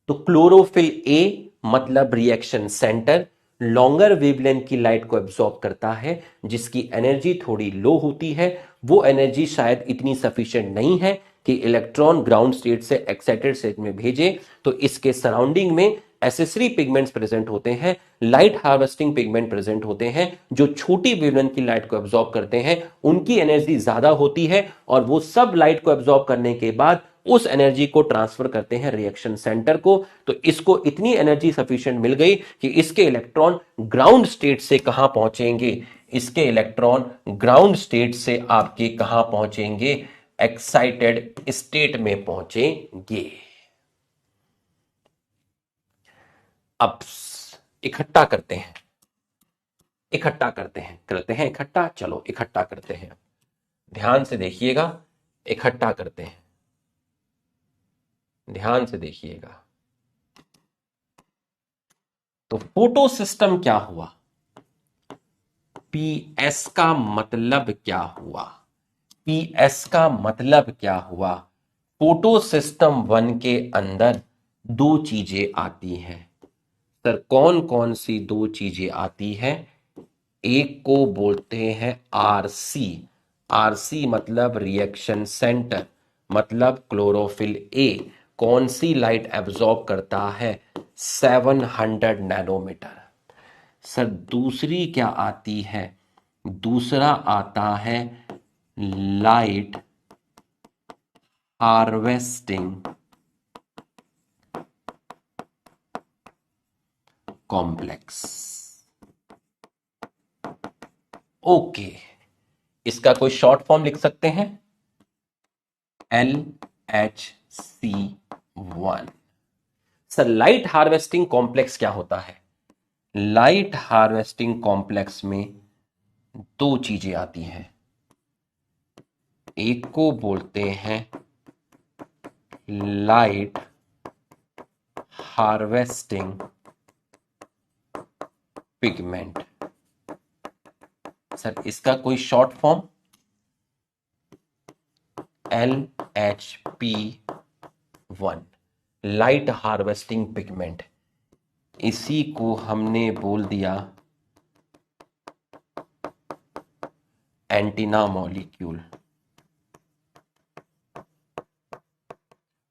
तो क्लोरोफिल ए मतलब रिएक्शन सेंटर लॉन्गर वेवलेंथ की लाइट को एब्सॉर्ब करता है, जिसकी एनर्जी थोड़ी लो होती है। वो एनर्जी शायद इतनी सफिशिएंट नहीं है कि इलेक्ट्रॉन ग्राउंड स्टेट से एक्साइटेड स्टेट में भेजे, तो इसके सराउंडिंग में एसेसरी पिगमेंट्स प्रेजेंट होते हैं, लाइट हार्वेस्टिंग पिगमेंट प्रेजेंट होते हैं, जो छोटी वेवलेंथ की लाइट को एब्सॉर्ब करते हैं। उनकी एनर्जी ज्यादा होती है और वो सब लाइट को एब्सॉर्ब करने के बाद उस एनर्जी को ट्रांसफर करते हैं रिएक्शन सेंटर को। तो इसको इतनी एनर्जी सफिशिएंट मिल गई कि इसके इलेक्ट्रॉन ग्राउंड स्टेट से कहां पहुंचेंगे, इसके इलेक्ट्रॉन ग्राउंड स्टेट से आपके कहां पहुंचेंगे, एक्साइटेड स्टेट में पहुंचेंगे। अब इकट्ठा करते हैं, इकट्ठा, चलो इकट्ठा करते हैं। ध्यान से देखिएगा, इकट्ठा करते हैं, ध्यान से देखिएगा। तो फोटो सिस्टम क्या हुआ, पीएस का मतलब क्या हुआ, पीएस का मतलब क्या हुआ। फोटो सिस्टम 1 के अंदर दो चीजें आती हैं। सर कौन कौन सी दो चीजें आती हैं? एक को बोलते हैं आरसी, आरसी मतलब रिएक्शन सेंटर, मतलब क्लोरोफिल ए कौन सी लाइट एब्जॉर्ब करता है, 700 नैनोमीटर। सर दूसरी क्या आती है? दूसरा आता है लाइट हार्वेस्टिंग कॉम्प्लेक्स। ओके, इसका कोई शॉर्ट फॉर्म लिख सकते हैं, LHC1। Sir light harvesting complex क्या होता है? लाइट हार्वेस्टिंग कॉम्प्लेक्स में दो चीजें आती हैं, एक को बोलते हैं लाइट हार्वेस्टिंग पिगमेंट। सर इसका कोई short form, LHP1, light harvesting pigment. इसी को हमने बोल दिया एंटीना मॉलिक्यूल।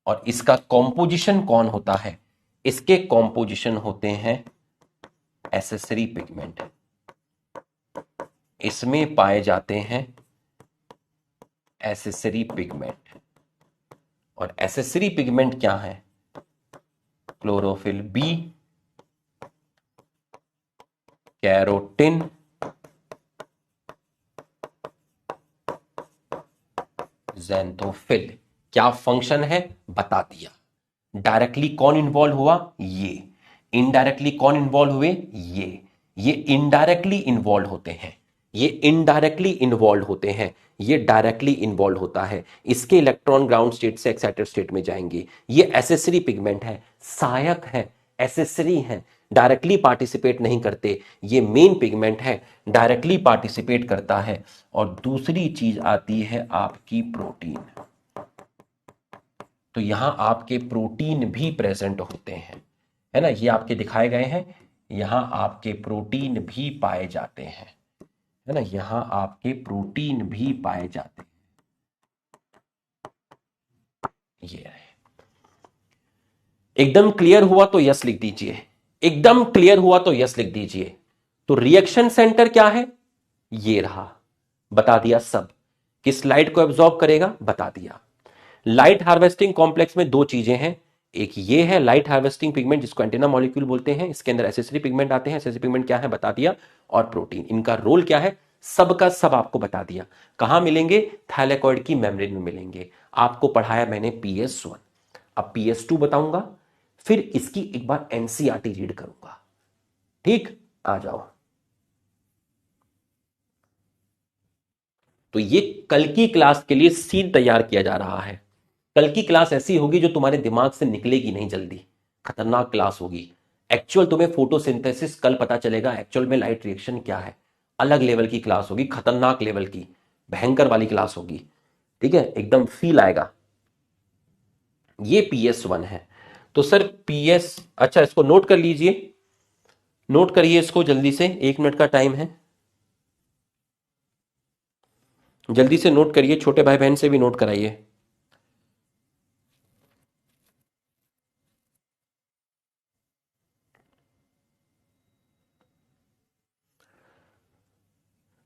और इसका कॉम्पोजिशन कौन होता है? इसके कॉम्पोजिशन होते हैं एसेसरी पिगमेंट। इसमें पाए जाते हैं एसेसरी पिगमेंट। और एसेसरी पिगमेंट क्या है? Chlorophyll B, carotene, xanthophyll. क्या फंक्शन है बता दिया। डायरेक्टली कौन इन्वॉल्व हुआ? ये। इनडायरेक्टली कौन इन्वॉल्व हुए? ये इनडायरेक्टली इन्वॉल्व होते हैं, ये इनडायरेक्टली इन्वॉल्व होते हैं, ये डायरेक्टली इन्वॉल्व होता है। इसके इलेक्ट्रॉन ग्राउंड स्टेट से एक्साइटेड स्टेट में जाएंगे। ये एसेसरी पिगमेंट है, सहायक है, एसेसरी है, डायरेक्टली पार्टिसिपेट नहीं करते। ये मेन पिगमेंट है, डायरेक्टली पार्टिसिपेट करता है। और दूसरी चीज आती है आपकी प्रोटीन। तो यहां आपके प्रोटीन भी प्रेजेंट होते हैं, है ना, ये आपके दिखाए गए हैं। यहां आपके प्रोटीन भी पाए जाते हैं, है ना, यहां आपके प्रोटीन भी पाए जाते हैं। ये है। एकदम क्लियर हुआ तो यस लिख दीजिए, एकदम क्लियर हुआ तो यस लिख दीजिए। तो रिएक्शन सेंटर क्या है? ये रहा, बता दिया सब। किस लाइट को एब्जॉर्ब करेगा बता दिया। लाइट हार्वेस्टिंग कॉम्प्लेक्स में दो चीजें हैं, एक ये है लाइट हार्वेस्टिंग पिगमेंट जिसको एंटेना मॉलिक्यूल बोलते हैं, इसके अंदर एसेसरी पिगमेंट आते हैं, एसेसरी पिगमेंट क्या है बता दिया, और प्रोटीन, इनका रोल क्या है सब का सब आपको बता दिया। कहां मिलेंगे? थैलेकॉइड की मेम्ब्रेन में मिलेंगे। आपको पढ़ाया मैंने PS1, अब PS2 बताऊंगा, फिर इसकी एक बार एनसीईआरटी रीड करूंगा। ठीक, आ जाओ। तो ये कल की क्लास के लिए सीन तैयार किया जा रहा है। कल की क्लास ऐसी होगी जो तुम्हारे दिमाग से निकलेगी नहीं जल्दी, खतरनाक क्लास होगी। एक्चुअल तुम्हें फोटोसिंथेसिस कल पता चलेगा, एक्चुअल में लाइट रिएक्शन क्या है। अलग लेवल की क्लास होगी, खतरनाक लेवल की, भयंकर वाली क्लास होगी। ठीक है, एकदम फील आएगा। ये PS1 है। तो सर PS, अच्छा इसको नोट कर लीजिए, नोट करिए इसको जल्दी से, 1 मिनट का टाइम है, जल्दी से नोट करिए, छोटे भाई बहन से भी नोट कराइए।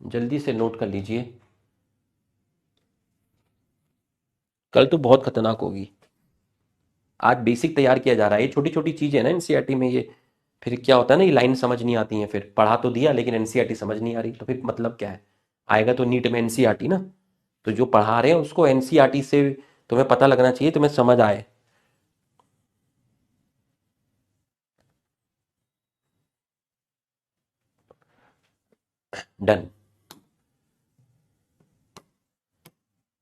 जल्दी से नोट कर लीजिए, कल तो बहुत खतरनाक होगी। आज बेसिक तैयार किया जा रहा है, ये छोटी छोटी चीजें ना एनसीईआरटी में, ये फिर क्या होता है ना, ये लाइन समझ नहीं आती है, फिर पढ़ा तो दिया लेकिन एनसीईआरटी समझ नहीं आ रही, तो फिर मतलब क्या है, आएगा तो नीट में एनसीईआरटी ना। तो जो पढ़ा रहे हैं उसको एनसीईआरटी से तुम्हें पता लगना चाहिए, तुम्हें समझ आए। डन।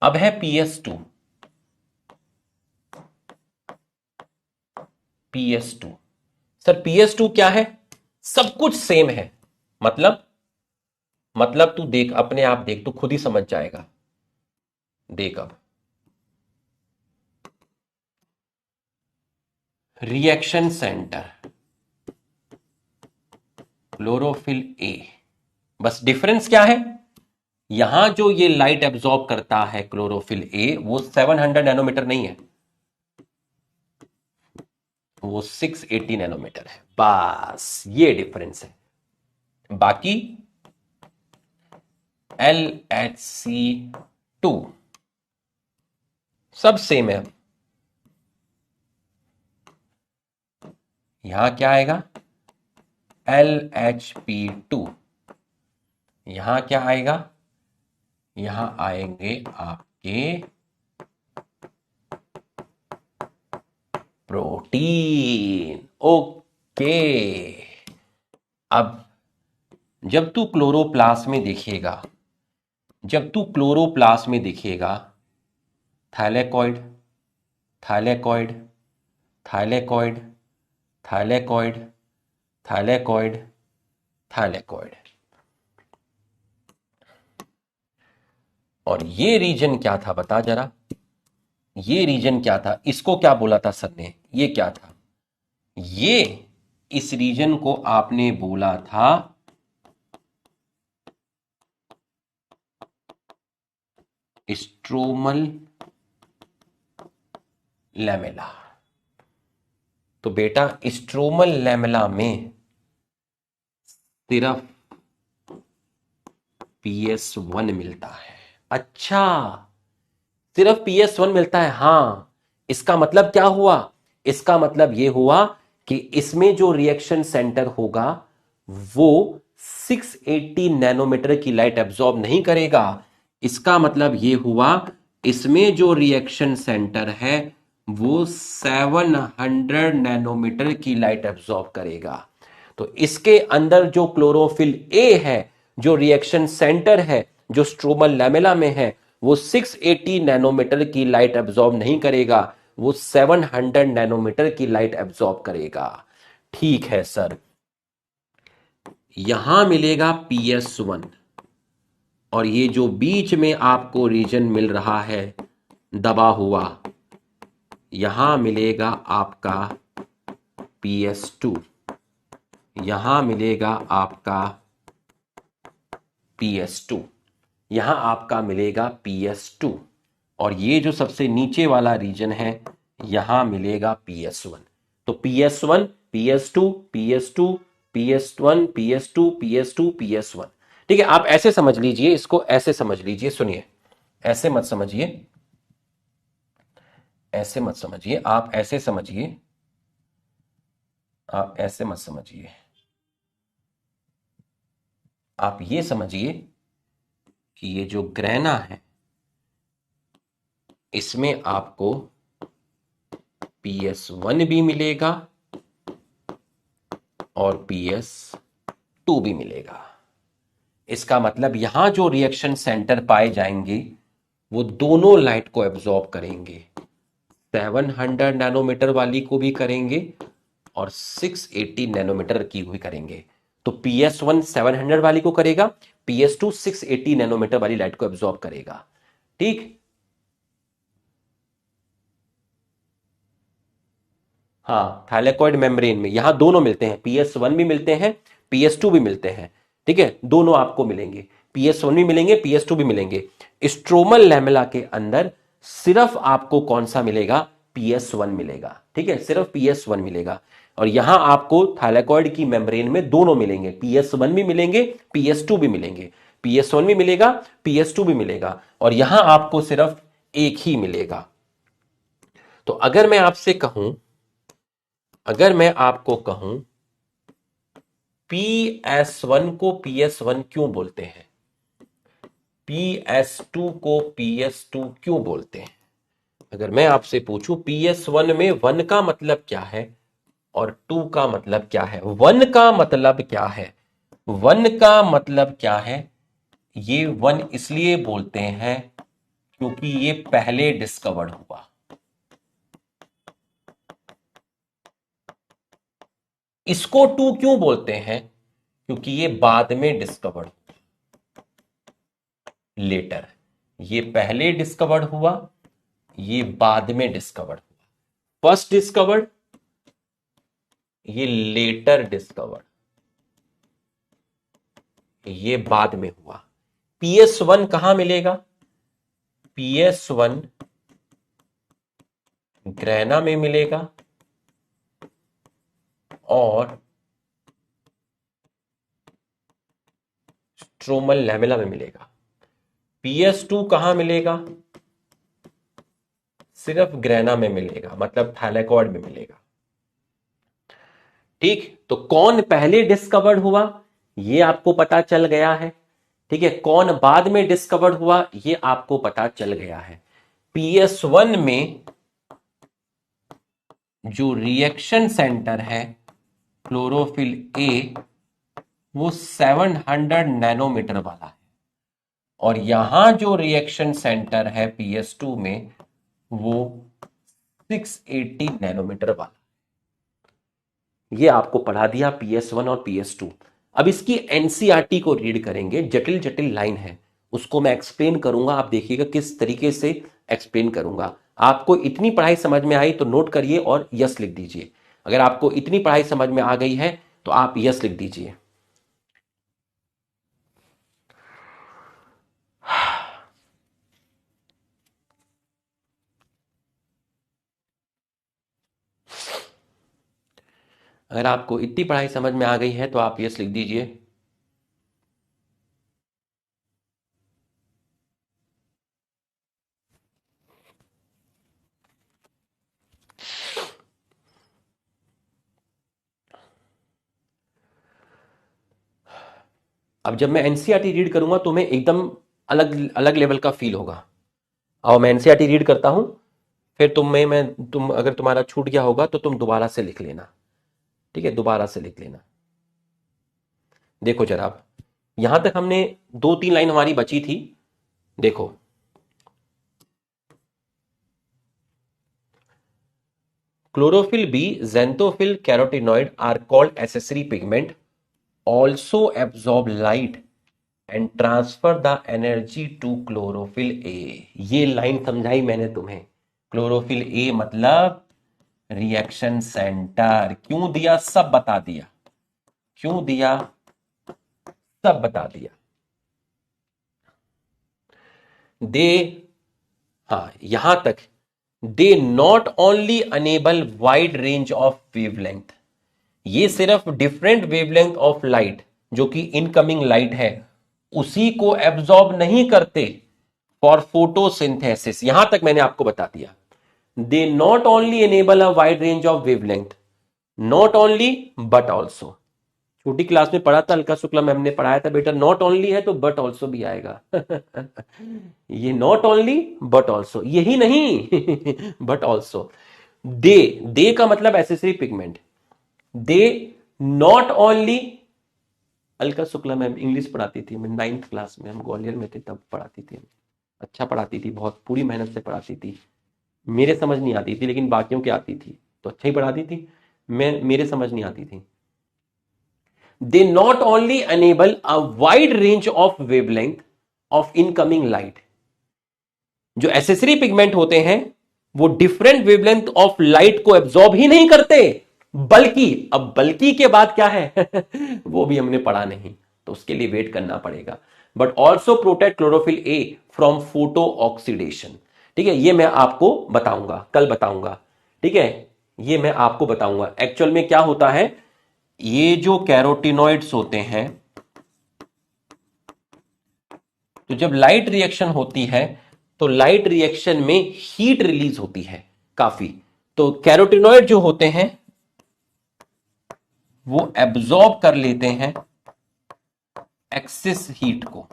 अब है PS2। PS2, सर PS2 क्या है? सब कुछ सेम है। मतलब तू देख, अपने आप देख, तू खुद ही समझ जाएगा। देख अब, रिएक्शन सेंटर क्लोरोफिल ए, बस डिफरेंस क्या है, यहां जो ये लाइट एब्जॉर्ब करता है क्लोरोफिल ए, वो 700 नैनोमीटर नहीं है, वो 680 नैनोमीटर है, बस ये डिफरेंस है। बाकी LHC2 सब सेम है। यहां क्या आएगा, LHP2, यहां क्या आएगा, यहां आएंगे आपके प्रोटीन। ओके, अब जब तू क्लोरोप्लास्ट में देखेगा, जब तू क्लोरोप्लास्ट में देखेगा, thylakoid, thylakoid, thylakoid, thylakoid, thylakoid, thylakoid, और ये रीजन क्या था बता जरा, ये रीजन क्या था, इसको क्या बोला था सर ने, ये क्या था, ये इस रीजन को आपने बोला था स्ट्रोमल लैमेला। तो बेटा स्ट्रोमल लैमेला में सिर्फ PS1 मिलता है। अच्छा, सिर्फ PS1 मिलता है, हां। इसका मतलब क्या हुआ, इसका मतलब यह हुआ कि इसमें जो रिएक्शन सेंटर होगा वो 680 नैनोमीटर की लाइट एब्जॉर्ब नहीं करेगा। इसका मतलब यह हुआ इसमें जो रिएक्शन सेंटर है वो 700 नैनोमीटर की लाइट एब्जॉर्ब करेगा। तो इसके अंदर जो क्लोरोफिल ए है, जो रिएक्शन सेंटर है, जो स्ट्रोमल लैमेला में है, वो 680 नैनोमीटर की लाइट एब्जॉर्ब नहीं करेगा, वो 700 नैनोमीटर की लाइट एब्जॉर्ब करेगा। ठीक है सर, यहां मिलेगा PS1, और ये जो बीच में आपको रीजन मिल रहा है दबा हुआ, यहां मिलेगा आपका PS2, यहां मिलेगा आपका PS2, यहां आपका मिलेगा PS2, और ये जो सबसे नीचे वाला रीजन है यहां मिलेगा PS1। तो PS1, PS2, PS2, PS1, PS2, PS2, PS1। ठीक है, आप ऐसे समझ लीजिए इसको, ऐसे समझ लीजिए, सुनिए, ऐसे मत समझिए, ऐसे मत समझिए, आप ऐसे समझिए, आप ऐसे मत समझिए, आप ये समझिए कि ये जो ग्रैना है इसमें आपको PS1 भी मिलेगा और PS2 भी मिलेगा। इसका मतलब यहां जो रिएक्शन सेंटर पाए जाएंगे वो दोनों लाइट को एब्जॉर्ब करेंगे, 700 नैनोमीटर वाली को भी करेंगे और 680 नैनोमीटर की भी करेंगे। तो PS1 700 वाली को करेगा, PS2 680 नैनोमीटर वाली लाइट को एब्जॉर्ब करेगा। ठीक, हाँ, थाइलेकॉइड मेम्ब्रेन में यहां दोनों मिलते हैं, PS1 भी मिलते हैं, PS2 भी मिलते हैं। ठीक है, दोनों आपको मिलेंगे, PS1 भी मिलेंगे, PS2 भी मिलेंगे। स्ट्रोमल लैमेला के अंदर सिर्फ आपको कौन सा मिलेगा? PS1 मिलेगा। ठीक है, सिर्फ PS1 मिलेगा। और यहां आपको थाइलेकॉइड की मेम्ब्रेन में दोनों मिलेंगे, PS1 भी मिलेंगे, PS2 भी मिलेंगे। PS1 भी मिलेगा, PS2 भी मिलेगा, और यहां आपको सिर्फ एक ही मिलेगा। तो अगर मैं आपको कहूं PS1 को PS1 क्यों बोलते हैं, PS2 को PS2 क्यों बोलते हैं? अगर मैं आपसे पूछूं PS1 में 1 का मतलब क्या है और 2 का मतलब क्या है? 1 का मतलब क्या है? 1 का मतलब क्या है? ये 1 इसलिए बोलते हैं क्योंकि ये पहले डिस्कवर्ड हुआ। इसको 2 क्यों बोलते हैं? क्योंकि ये बाद में डिस्कवर्ड, लेटर। ये पहले डिस्कवर्ड हुआ, ये बाद में डिस्कवर्ड हुआ। फर्स्ट डिस्कवर्ड, ये लेटर डिस्कवर्ड, ये बाद में हुआ। PS1 कहां मिलेगा? PS1 ग्रैना में मिलेगा और स्ट्रोमल लैमेला में मिलेगा। PS2 कहां मिलेगा? सिर्फ ग्रैना में मिलेगा, मतलब थाइलेकॉइड में मिलेगा। ठीक, तो कौन पहले डिस्कवर्ड हुआ ये आपको पता चल गया है। ठीक है, कौन बाद में डिस्कवर्ड हुआ ये आपको पता चल गया है। PS1 में जो रिएक्शन सेंटर है क्लोरोफिल ए, वो 700 नैनोमीटर वाला है, और यहां जो रिएक्शन सेंटर है PS2 में वो 680 नैनोमीटर वाला। ये आपको पढ़ा दिया PS1 और PS2। अब इसकी एनसीईआरटी को रीड करेंगे, जटिल जटिल लाइन है, उसको मैं एक्सप्लेन करूंगा। आप देखिएगा किस तरीके से एक्सप्लेन करूंगा। आपको इतनी पढ़ाई समझ में आई तो नोट करिए और यस लिख दीजिए। अगर आपको इतनी पढ़ाई समझ में आ गई है तो आप यस लिख दीजिए। अगर आपको इतनी पढ़ाई समझ में आ गई है तो आप यस लिख दीजिए। अब जब मैं एनसीईआरटी रीड करूंगा तो मैं एकदम अलग अलग लेवल का फील होगा। और मैं एनसीईआरटी रीड करता हूं, फिर तुम अगर तुम्हारा छूट गया होगा तो तुम दोबारा से लिख लेना। ठीक है, दोबारा से लिख लेना। देखो जरा, आप यहां तक हमने 2-3 लाइन हमारी बची थी। देखो, chlorophyll B, xanthophyll, carotenoid are called accessory pigment, also absorb light and transfer the energy to chlorophyll A। ये लाइन समझाई मैंने तुम्हें। क्लोरोफिल ए मतलब रिएक्शन सेंटर। क्यों दिया सब बता दिया, क्यों दिया सब बता दिया। दे, हाँ यहां तक, they not only enable wide range of wavelength, ये सिर्फ डिफरेंट वेवलेंथ ऑफ लाइट जो कि इनकमिंग लाइट है उसी को एब्जॉर्ब नहीं करते फॉर फोटोसिंथेसिस। यहां तक मैंने आपको बता दिया। दे not only enable a wide range of wavelength, not only but also. छोटी क्लास में पढ़ा था, अलका शुक्ला मैम ने पढ़ाया था बेटा, नॉट ओनली है तो बट ऑल्सो भी आएगा। ये नॉट ओनली बट ऑल्सो, यही नहीं बट ऑल्सो। दे का मतलब accessory pigment. They not only, Alka Shukla ma'am English पढ़ाती थी, मैं 9th क्लास में, हम ग्वालियर में थे तब पढ़ाती थी। अच्छा पढ़ाती थी, बहुत पूरी मेहनत से पढ़ाती थी। मेरे समझ नहीं आती थी लेकिन बाकियों की आती थी, तो अच्छा ही पढ़ाती थी। मेरे समझ नहीं आती थी। They not only enable a wide range of wavelength of incoming light, जो एसेसरी पिगमेंट होते हैं वो डिफरेंट वेवलेंथ ऑफ लाइट को एब्जॉर्ब ही नहीं करते, बल्कि अब बल्कि के बाद क्या है वो भी हमने पढ़ा नहीं, तो उसके लिए वेट करना पड़ेगा। But also protect chlorophyll A from photo oxidation. ठीक है, ये मैं आपको बताऊंगा, कल बताऊंगा। ठीक है, ये मैं आपको बताऊंगा एक्चुअल में क्या होता है। ये जो कैरोटिनॉइड्स होते हैं, तो जब लाइट रिएक्शन होती है तो लाइट रिएक्शन में हीट रिलीज होती है काफी। तो कैरोटिनॉइड जो होते हैं वो एब्जॉर्ब कर लेते हैं एक्सेस हीट को।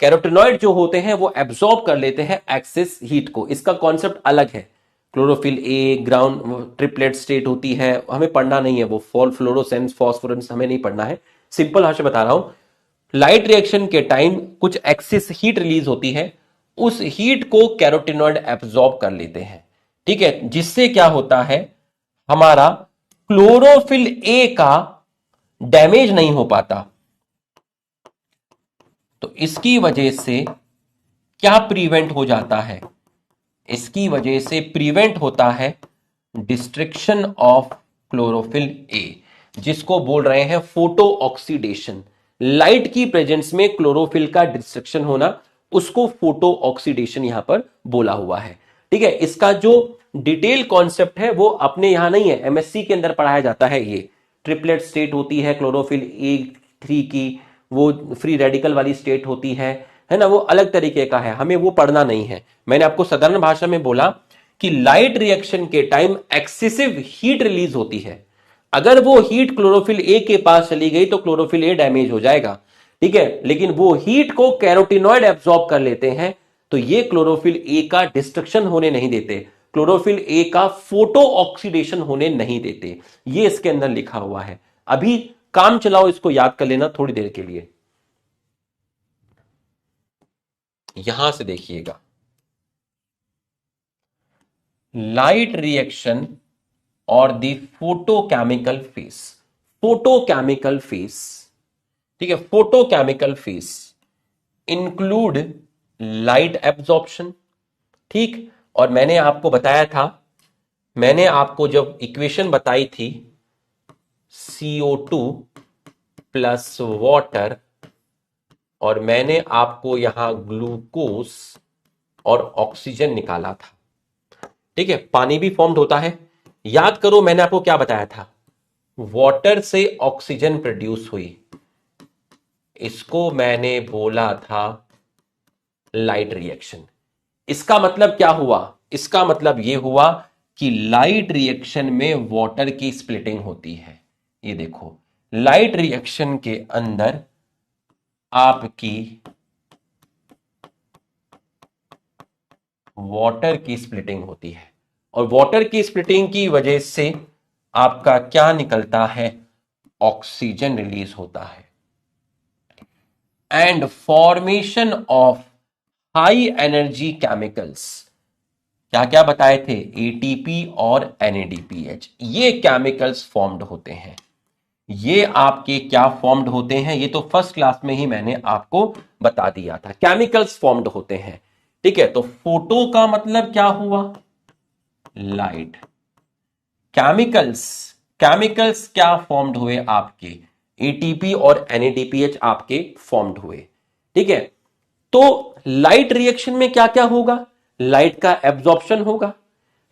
कैरोटिनॉइड जो होते हैं वो एब्जॉर्ब कर लेते हैं एक्सेस हीट को। इसका कॉन्सेप्ट अलग है। क्लोरोफिल ए ग्राउंड ट्रिपलेट स्टेट होती है, हमें पढ़ना नहीं है वो, फॉल फ्लोरोसेंस फॉस्फोरेंस हमें नहीं पढ़ना है। सिंपल भाषा बता रहा हूं, लाइट रिएक्शन के टाइम कुछ एक्सेस हीट रिलीज होती है, उस हीट को कैरोटिनॉइड एब्जॉर्ब कर लेते हैं। ठीक है, जिससे क्या होता है, हमारा क्लोरोफिल ए का डैमेज नहीं हो पाता। तो इसकी वजह से क्या प्रिवेंट हो जाता है, इसकी वजह से प्रिवेंट होता है डिस्ट्रक्शन ऑफ क्लोरोफिल ए, जिसको बोल रहे हैं फोटो ऑक्सीडेशन। लाइट की प्रेजेंस में क्लोरोफिल का डिस्ट्रक्शन होना, उसको फोटो ऑक्सीडेशन यहां पर बोला हुआ है। ठीक है, इसका जो डिटेल कॉन्सेप्ट है वो अपने यहां नहीं है, एमएससी के अंदर पढ़ाया जाता है। ये ट्रिपलेट स्टेट होती है क्लोरोफिल ए थ्री की, वो फ्री रेडिकल वाली स्टेट होती है ना, वो अलग तरीके का है, हमें वो पढ़ना नहीं है। मैंने आपको साधारण भाषा में बोला कि लाइट रिएक्शन के टाइम एक्सेसिव हीट रिलीज होती है। अगर वो हीट क्लोरोफिल ए के पास चली गई तो क्लोरोफिल ए डैमेज हो जाएगा। ठीक है, लेकिन वो हीट को कैरोटिनॉइड एब्जॉर्ब कर लेते हैं, तो ये क्लोरोफिल ए का डिस्ट्रक्शन होने नहीं देते, क्लोरोफिल ए का फोटो ऑक्सीडेशन होने नहीं देते। ये इसके अंदर लिखा हुआ है। अभी काम चलाओ, इसको याद कर लेना थोड़ी देर के लिए। यहां से देखिएगा, लाइट रिएक्शन और the photochemical face. Photochemical face, ठीक है, photochemical face include light absorption. ठीक, और मैंने आपको बताया था, मैंने आपको जब इक्वेशन बताई थी CO2 प्लस वाटर, और मैंने आपको यहां ग्लूकोज और ऑक्सीजन निकाला था। ठीक है, पानी भी फॉर्म्ड होता है। याद करो मैंने आपको क्या बताया था, वाटर से ऑक्सीजन प्रोड्यूस हुई, इसको मैंने बोला था लाइट रिएक्शन। इसका मतलब क्या हुआ, इसका मतलब यह हुआ कि लाइट रिएक्शन में वाटर की स्प्लिटिंग होती है। ये देखो, लाइट रिएक्शन के अंदर आपकी वाटर की स्प्लिटिंग होती है, और वाटर की स्प्लिटिंग की वजह से आपका क्या निकलता है, ऑक्सीजन रिलीज होता है। And formation of high energy chemicals, क्या क्या बताए थे, एटीपी और NADPH, ये केमिकल्स फॉर्म्ड होते हैं। ये आपके क्या फॉर्म्ड होते हैं, ये तो फर्स्ट क्लास में ही मैंने आपको बता दिया था, केमिकल्स फॉर्म्ड होते हैं। ठीक है, तो फोटो का मतलब क्या हुआ, लाइट। केमिकल्स, केमिकल्स क्या फॉर्म्ड हुए आपके, एटीपी और NADPH आपके फॉर्म्ड हुए। ठीक है, तो लाइट रिएक्शन में क्या क्या होगा, लाइट का एब्जॉर्प्शन होगा।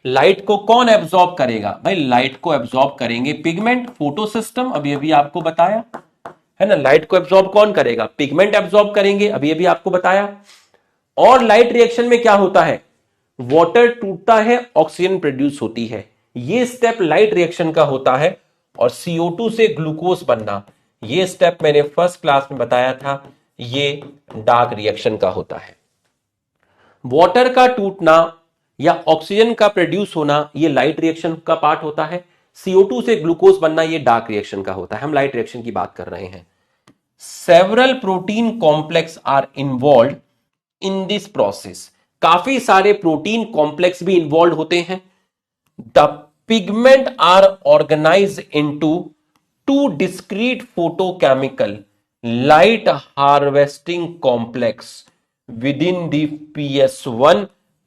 लाइट को कौन एब्जॉर्ब करेगा भाई, लाइट को एब्जॉर्ब करेंगे पिगमेंट, फोटो सिस्टम, अभी अभी आपको बताया है ना। लाइट को एब्जॉर्ब कौन करेगा, पिगमेंट एब्जॉर्ब करेंगे, अभी अभी आपको बताया। और लाइट रिएक्शन में क्या होता है, वाटर टूटता है, ऑक्सीजन प्रोड्यूस होती है, ये स्टेप लाइट रिएक्शन का होता है। और CO2 से ग्लूकोज बनना, ये स्टेप मैंने फर्स्ट क्लास में बताया था, ये डार्क रिएक्शन का होता है। वाटर का टूटना या ऑक्सीजन का प्रोड्यूस होना, ये लाइट रिएक्शन का पार्ट होता है। CO2 से ग्लूकोज बनना, ये डार्क रिएक्शन का होता है। हम लाइट रिएक्शन की बात कर रहे हैं। Several protein complex are involved in this process, काफी सारे प्रोटीन कॉम्प्लेक्स भी इन्वॉल्व होते हैं। The pigment are organised into two discrete photochemical light harvesting complex within the PS1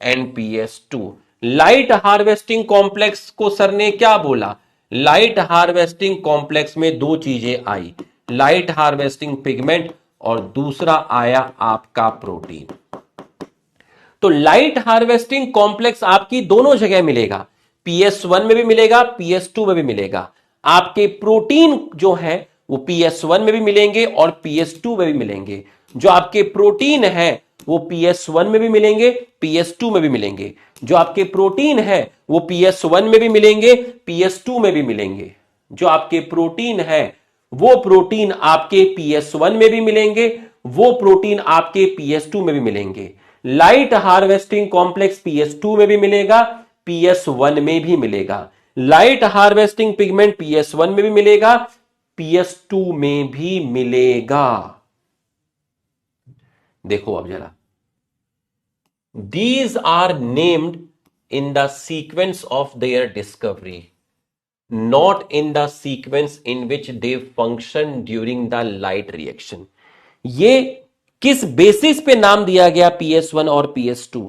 NPS2। Light harvesting complex को सर ने क्या बोला? लाइट हार्वेस्टिंग कॉम्प्लेक्स में दो चीजें आई, लाइट हार्वेस्टिंग पिगमेंट और दूसरा आया आपका प्रोटीन। तो लाइट हार्वेस्टिंग कॉम्प्लेक्स आपकी दोनों जगह मिलेगा, PS1 में भी मिलेगा, PS2 में भी मिलेगा। आपके प्रोटीन जो है वो PS1 में भी मिलेंगे और PS2 में भी मिलेंगे। जो आपके प्रोटीन है वो PS1 में भी मिलेंगे, PS2 में भी मिलेंगे। जो आपके प्रोटीन है वो PS1 में भी मिलेंगे, PS2 में भी मिलेंगे। जो आपके प्रोटीन है वो प्रोटीन आपके PS1 में भी मिलेंगे, वो प्रोटीन आपके PS2 में भी मिलेंगे। लाइट हार्वेस्टिंग कॉम्प्लेक्स PS2 में भी मिलेगा, PS1 में भी मिलेगा। लाइट हार्वेस्टिंग पिगमेंट PS1 में भी मिलेगा, PS2 में भी मिलेगा। देखो अब जरा, these are named in the sequence of their discovery, not in the sequence in which they function during the light reaction. ये किस बेसिस पे नाम दिया गया PS1 और PS2?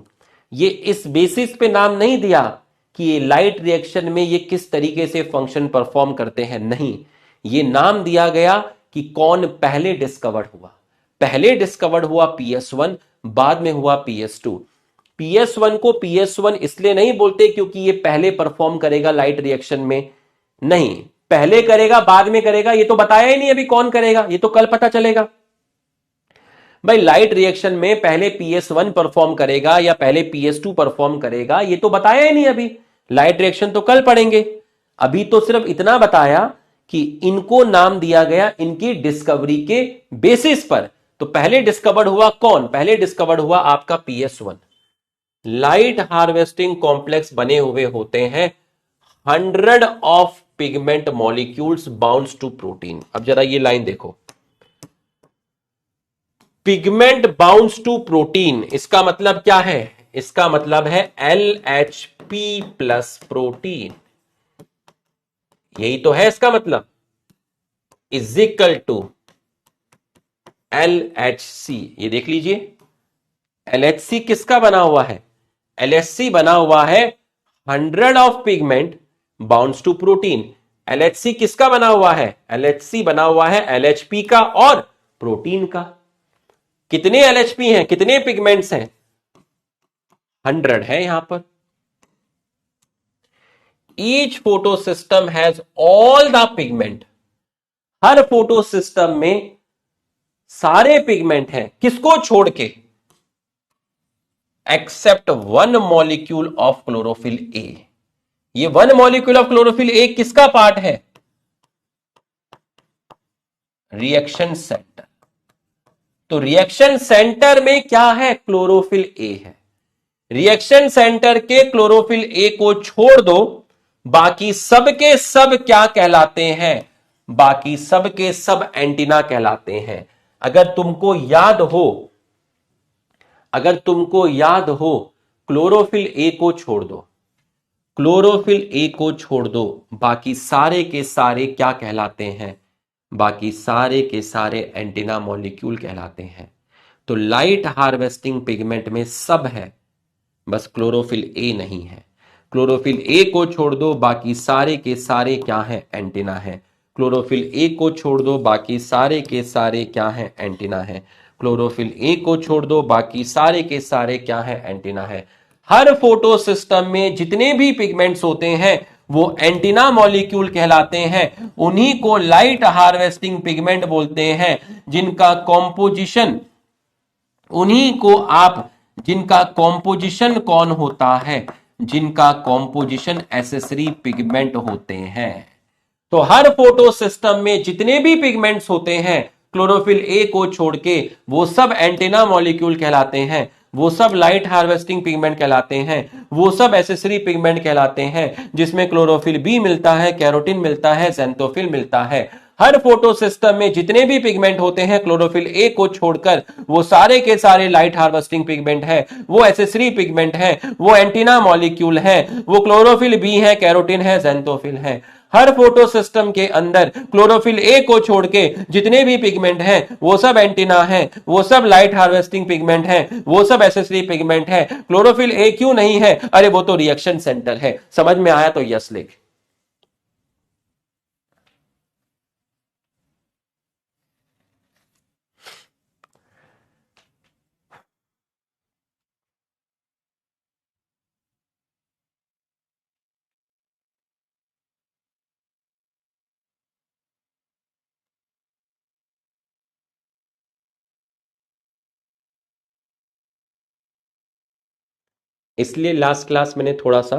ये इस बेसिस पे नाम नहीं दिया कि ये लाइट रिएक्शन में ये किस तरीके से फंक्शन परफॉर्म करते हैं, नहीं। ये नाम दिया गया कि कौन पहले डिस्कवर्ड हुआ। पहले डिस्कवर्ड हुआ PS1, बाद में हुआ PS2। PS1 को PS1 इसलिए नहीं बोलते क्योंकि ये पहले परफॉर्म करेगा लाइट रिएक्शन में, नहीं, पहले करेगा बाद में करेगा ये तो बताया ही नहीं अभी कौन करेगा, ये तो कल पता चलेगा। भाई लाइट रिएक्शन में पहले PS1 परफॉर्म करेगा या पहले PS2 परफॉर्म करेगा ये तो बताया ही नहीं अभी, लाइट रिएक्शन तो कल पढ़ेंगे। अभी तो सिर्फ इतना बताया कि इनको नाम दिया गया इनकी डिस्कवरी के बेसिस पर। तो पहले डिस्कवर्ड हुआ कौन? पहले डिस्कवर्ड हुआ आपका PS1। लाइट हार्वेस्टिंग कॉम्प्लेक्स बने हुए होते हैं 100 of pigment molecules bounds to protein. अब जरा ये लाइन देखो, पिगमेंट बाउंड्स टू प्रोटीन, इसका मतलब क्या है? इसका मतलब है LHP प्लस प्रोटीन, यही तो है इसका मतलब, इज इक्वल टू LHC। ये देख लीजिए LHC किसका बना हुआ है? LHC बना हुआ है 100 of pigment bounds to protein. LHC किसका बना हुआ है? LHC बना हुआ है LHP का और प्रोटीन का। कितने LHP हैं, कितने पिगमेंट्स हैं? 100 है यहां पर। Each photosystem has all the pigment, हर फोटो सिस्टम में सारे पिगमेंट हैं, किसको छोड़ के? Except one molecule of chlorophyll A. ये one molecule of chlorophyll A किसका पार्ट है? Reaction centre. तो रिएक्शन सेंटर में क्या है? क्लोरोफिल ए है। रिएक्शन सेंटर के क्लोरोफिल ए को छोड़ दो, बाकी सब के सब क्या कहलाते हैं? बाकी सब के सब एंटीना कहलाते हैं। अगर तुमको याद हो क्लोरोफिल ए को छोड़ दो, क्लोरोफिल ए को छोड़ दो, बाकी सारे के सारे क्या कहलाते हैं? बाकी सारे के सारे एंटीना मॉलिक्यूल कहलाते हैं। तो लाइट हार्वेस्टिंग पिगमेंट में सब है, बस क्लोरोफिल ए नहीं है। क्लोरोफिल ए को छोड़ दो, बाकी सारे के सारे क्या है? एंटीना है। क्लोरोफिल ए को छोड़ दो, बाकी सारे के सारे क्या है? एंटीना है। क्लोरोफिल ए को छोड़ दो, बाकी सारे के सारे क्या है? एंटीना है। हर फोटो सिस्टम में जितने भी पिगमेंट्स होते हैं वो एंटीना मॉलिक्यूल कहलाते हैं। उन्हीं को लाइट हार्वेस्टिंग पिगमेंट बोलते हैं, जिनका कॉम्पोजिशन, उन्हीं को आप, जिनका कॉम्पोजिशन कौन होता है? जिनका कॉम्पोजिशन एसेसरी पिगमेंट होते हैं। तो हर फोटो सिस्टम में जितने भी पिगमेंट्स होते हैं क्लोरोफिल ए को छोड़ के, वो सब एंटीना मॉलिक्यूल कहलाते हैं, वो सब लाइट हार्वेस्टिंग पिगमेंट कहलाते हैं, वो सब एसेसरी पिगमेंट कहलाते हैं, जिसमें क्लोरोफिल बी मिलता है, कैरोटीन मिलता है, ज़ैंथोफिल मिलता है। हर फोटो सिस्टम में जितने भी पिगमेंट होते हैं क्लोरोफिल ए को छोड़कर, वो सारे के सारे लाइट हार्वेस्टिंग पिगमेंट है, वो एसेसरी पिगमेंट है, वो एंटीना मॉलिक्यूल है, वो क्लोरोफिल बी है, कैरोटीन है, ज़ैंथोफिल है। हर फोटो सिस्टम के अंदर क्लोरोफिल ए को छोड़ के जितने भी पिगमेंट हैं वो सब एंटीना है, वो सब लाइट हार्वेस्टिंग पिगमेंट है, वो सब एसेसरी पिगमेंट है। क्लोरोफिल ए क्यों नहीं है? अरे वो तो रिएक्शन सेंटर है। समझ में आया तो यस लिख। इसलिए लास्ट क्लास मैंने थोड़ा सा,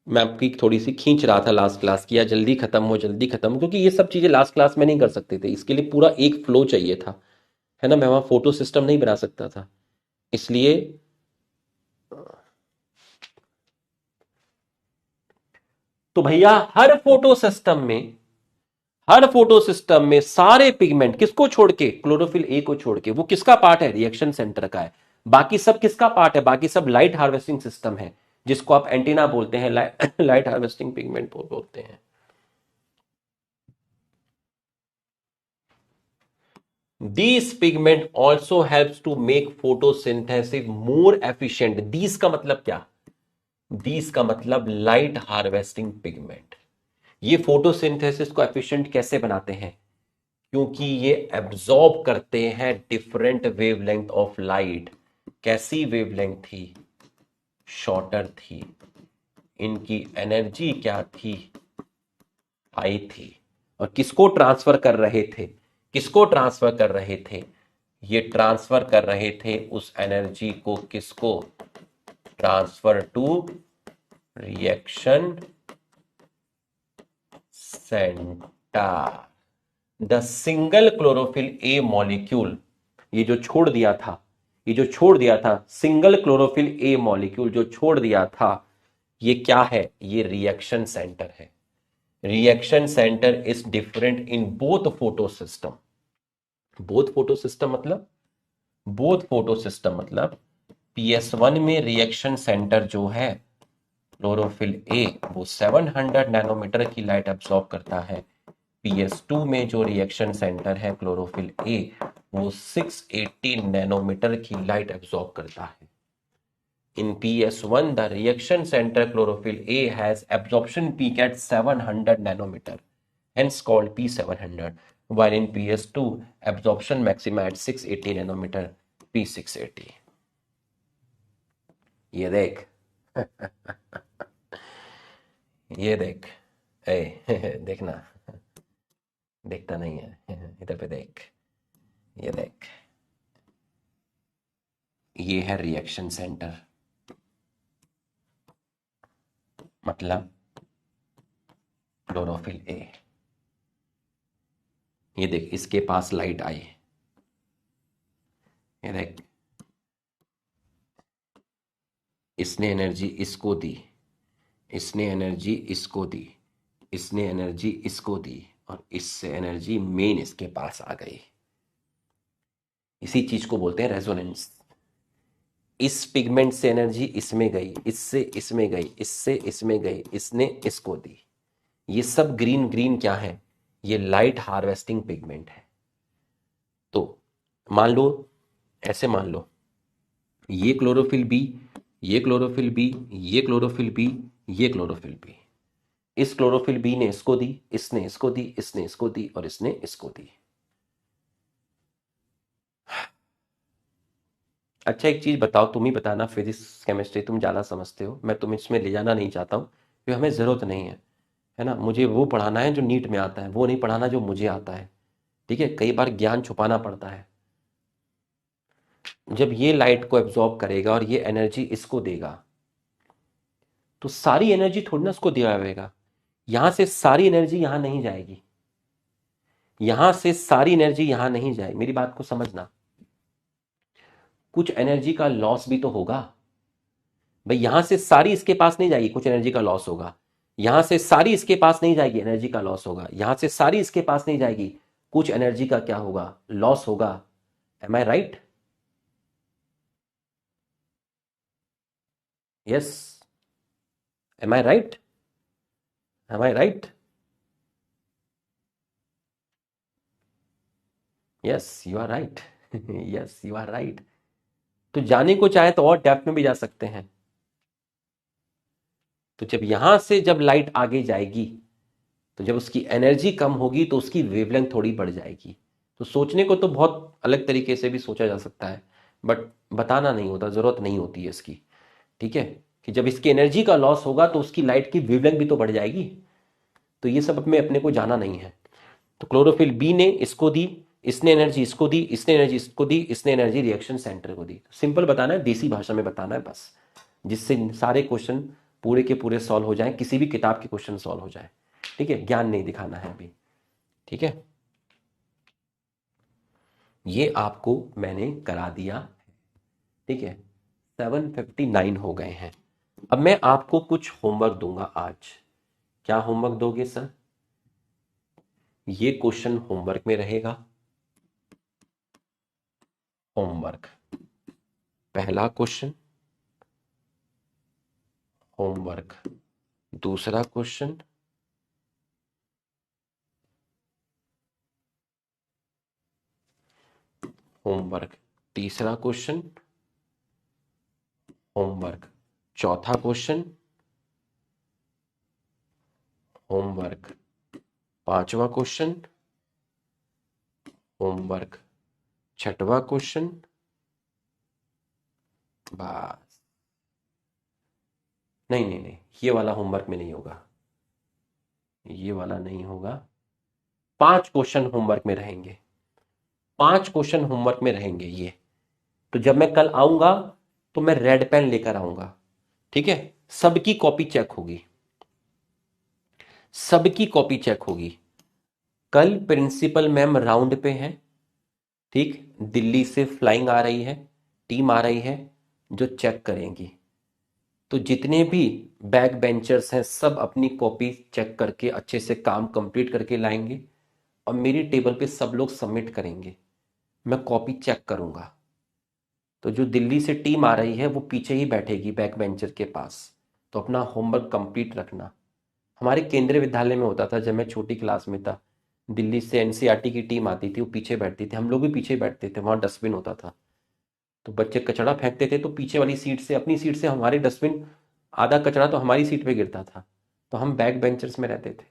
मैं आपकी थोड़ी सी खींच रहा था लास्ट क्लास की, या जल्दी खत्म हो जल्दी खत्म हो, क्योंकि ये सब चीजें लास्ट क्लास में नहीं कर सकते थे। इसके लिए पूरा एक फ्लो चाहिए था, है ना। मैं वहां फोटो सिस्टम नहीं बना सकता था, इसलिए तो भैया हर फोटो सिस्टम में सारे पिगमेंट किसको छोड़ के? क्लोरोफिल ए को छोड़ के। वो किसका पार्ट है? रिएक्शन सेंटर का है। बाकी सब किसका पार्ट है? बाकी सब लाइट हार्वेस्टिंग सिस्टम है, जिसको आप एंटीना बोलते हैं, लाइट हार्वेस्टिंग पिगमेंट बोलते हैं। These pigment also helps to make photosynthesis more efficient. These का मतलब क्या? These का मतलब लाइट हार्वेस्टिंग पिगमेंट। ये फोटोसिंथेसिस को एफिशिएंट कैसे बनाते हैं? क्योंकि ये एब्जॉर्ब करते हैं डिफरेंट वेवलेंथ ऑफ लाइट। कैसी वेवलेंथ थी? शॉर्टर थी। इनकी एनर्जी क्या थी? हाई थी। और किसको ट्रांसफर कर रहे थे? किसको ट्रांसफर कर रहे थे? ये ट्रांसफर कर रहे थे उस एनर्जी को, किसको? Transfer to reaction centre. The single chlorophyll A molecule, ये जो छोड़ दिया था, ये जो छोड़ दिया था सिंगल क्लोरोफिल ए मॉलिक्यूल जो छोड़ दिया था, ये क्या है? ये रिएक्शन सेंटर है। Reaction centre is different in both photo system. Both photo system मतलब, बोथ फोटो सिस्टम मतलब PS1 में रिएक्शन सेंटर जो है क्लोरोफिल ए, वो 700 नैनोमीटर की लाइट एब्सॉर्ब करता है। PS2 में जो रिएक्शन सेंटर है क्लोरोफिल ए, वो 680 नैनोमीटर की लाइट एब्सॉर्ब करता है। In PS1, the reaction center chlorophyll A has absorption peak at 700 nanometer, hence called P700, while in PS2, absorption maxima at 680 nanometer, P680. ये देख, ये देख, ए देखना, देखता नहीं है, इधर पे देख, ये देख, ये है रिएक्शन सेंटर, मतलब क्लोरोफिल ए। ये देख, इसके पास लाइट आई, ये देख, इसने एनर्जी इसको दी, इसने एनर्जी इसको दी, इसने एनर्जी इसको दी, और इससे एनर्जी मेन इसके पास आ गई। इसी चीज को बोलते हैं रेजोनेंस। इस पिगमेंट से एनर्जी इसमें गई, इससे इसमें गई, इससे इसमें गई, इसने इसको दी। ये सब ग्रीन ग्रीन क्या है? ये लाइट हार्वेस्टिंग पिगमेंट है। तो मान लो, ऐसे मान लो, ये क्लोरोफिल बी, ये क्लोरोफिल बी, ये क्लोरोफिल बी, ये क्लोरोफिल बी। इस क्लोरोफिल बी ने इसको दी, इसने इसको दी, इसने इसको दी, और इसने इसको दी। अच्छा एक चीज बताओ, तुम ही बताना, फिजिक्स केमिस्ट्री तुम ज्यादा समझते हो, मैं तुम्हें इसमें ले जाना नहीं चाहता हूँ क्योंकि हमें जरूरत नहीं है ना। मुझे वो पढ़ाना है जो नीट में आता है, वो नहीं पढ़ाना जो मुझे आता है। ठीक है, कई बार ज्ञान छुपाना पड़ता है। जब ये लाइट को एब्जॉर्ब करेगा और ये एनर्जी इसको देगा, तो सारी एनर्जी थोड़ी ना उसको दिया जाएगा। यहां से सारी एनर्जी यहां नहीं जाएगी, यहां से सारी एनर्जी यहां नहीं जाएगी। मेरी बात को समझना, कुछ एनर्जी का लॉस भी तो होगा भाई। यहां से सारी इसके पास नहीं जाएगी, कुछ एनर्जी का लॉस होगा। यहां से सारी इसके पास नहीं जाएगी, एनर्जी का लॉस होगा। यहां से सारी इसके पास नहीं जाएगी, कुछ एनर्जी का क्या होगा? लॉस होगा। Am I right? Yes, am I right? Am I right? Yes you are right. Yes you are right. तो जाने को चाहे तो और डेप्थ में भी जा सकते हैं। तो जब यहां से जब लाइट आगे जाएगी, तो जब उसकी एनर्जी कम होगी तो उसकी वेवलेंथ थोड़ी बढ़ जाएगी। तो सोचने को तो बहुत अलग तरीके से भी सोचा जा सकता है, बट बताना नहीं होता, जरूरत नहीं होती है इसकी। ठीक है, कि जब इसकी एनर्जी का लॉस होगा तो उसकी लाइट की वेवलेंथ भी तो बढ़ जाएगी। तो ये सब में अपने को जाना नहीं है। तो क्लोरोफिल बी ने इसको दी, इसने एनर्जी इसको दी, इसने एनर्जी इसको दी, इसने एनर्जी रिएक्शन सेंटर को दी। सिंपल बताना है, देसी भाषा में बताना है बस, जिससे सारे क्वेश्चन पूरे के पूरे सॉल्व हो जाएं, किसी भी किताब के क्वेश्चन सॉल्व हो जाए। ठीक है, ज्ञान नहीं दिखाना है अभी। ठीक है, ये आपको मैंने करा दिया। ठीक है, 7:59 हो गए हैं। अब मैं आपको कुछ होमवर्क दूंगा आज। क्या होमवर्क दोगे सर? ये क्वेश्चन होमवर्क में रहेगा। होमवर्क, पहला क्वेश्चन होमवर्क, दूसरा क्वेश्चन होमवर्क, तीसरा क्वेश्चन होमवर्क, चौथा क्वेश्चन होमवर्क, पांचवा क्वेश्चन होमवर्क, छठवां क्वेश्चन। बस, नहीं नहीं नहीं, ये वाला होमवर्क में नहीं होगा, ये वाला नहीं होगा। 5 क्वेश्चन होमवर्क में रहेंगे, 5 क्वेश्चन होमवर्क में रहेंगे ये। तो जब मैं कल आऊंगा तो मैं रेड पेन लेकर आऊंगा। ठीक है, सबकी कॉपी चेक होगी, सबकी कॉपी चेक होगी। कल प्रिंसिपल मैम राउंड पे हैं। ठीक, दिल्ली से फ्लाइंग आ रही है, टीम आ रही है जो चेक करेंगी। तो जितने भी बैक बेंचर्स हैं सब अपनी कॉपी चेक करके अच्छे से काम कंप्लीट करके लाएंगे, और मेरी टेबल पे सब लोग सबमिट करेंगे। मैं कॉपी चेक करूंगा। तो जो दिल्ली से टीम आ रही है वो पीछे ही बैठेगी बैक बेंचर के पास। तो अपना होमवर्क कंप्लीट रखना। हमारे केंद्रीय विद्यालय में होता था जब मैं छोटी क्लास में था, दिल्ली से एनसीईआरटी की टीम आती थी, वो पीछे बैठती थी, हम लोग भी पीछे बैठते थे, वहां डस्टबिन होता था। तो बच्चे कचरा फेंकते थे तो पीछे वाली सीट से, अपनी सीट से हमारे डस्टबिन, आधा कचरा तो हमारी सीट पे गिरता था। तो हम बैक बेंचर्स में रहते थे।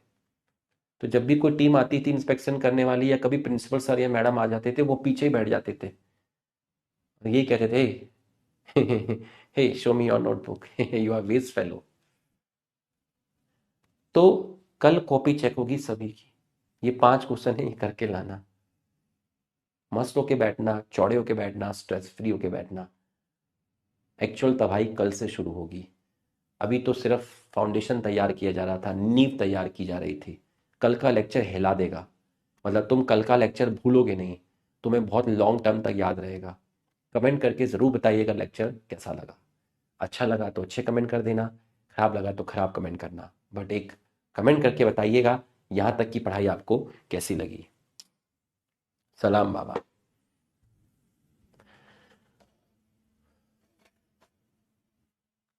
तो जब भी कोई टीम आती थी इंस्पेक्शन करने वाली, या कभी प्रिंसिपल सर या मैडम आ जाते थे, वो पीछे ही बैठ जाते थे और यही कहते थे, hey show me your notebook, you are waste fellow. तो कल कॉपी चेक होगी सभी की। ये 5 क्वेश्चन है, ये करके लाना। मस्त होके बैठना, चौड़े होके बैठना, स्ट्रेस फ्री होके बैठना। एक्चुअल तबाही कल से शुरू होगी। अभी तो सिर्फ फाउंडेशन तैयार किया जा रहा था, नींव तैयार की जा रही थी। कल का लेक्चर हिला देगा। मतलब तुम कल का लेक्चर भूलोगे नहीं, तुम्हें बहुत लॉन्ग टर्म तक याद रहेगा। कमेंट करके ज़रूर बताइएगा लेक्चर कैसा लगा। अच्छा लगा तो अच्छे कमेंट कर देना, खराब लगा तो खराब कमेंट करना, बट एक कमेंट करके बताइएगा यहाँ तक की पढ़ाई आपको कैसी लगी। सलाम बाबा।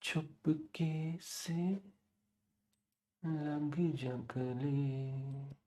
चुपके से लग जा गले।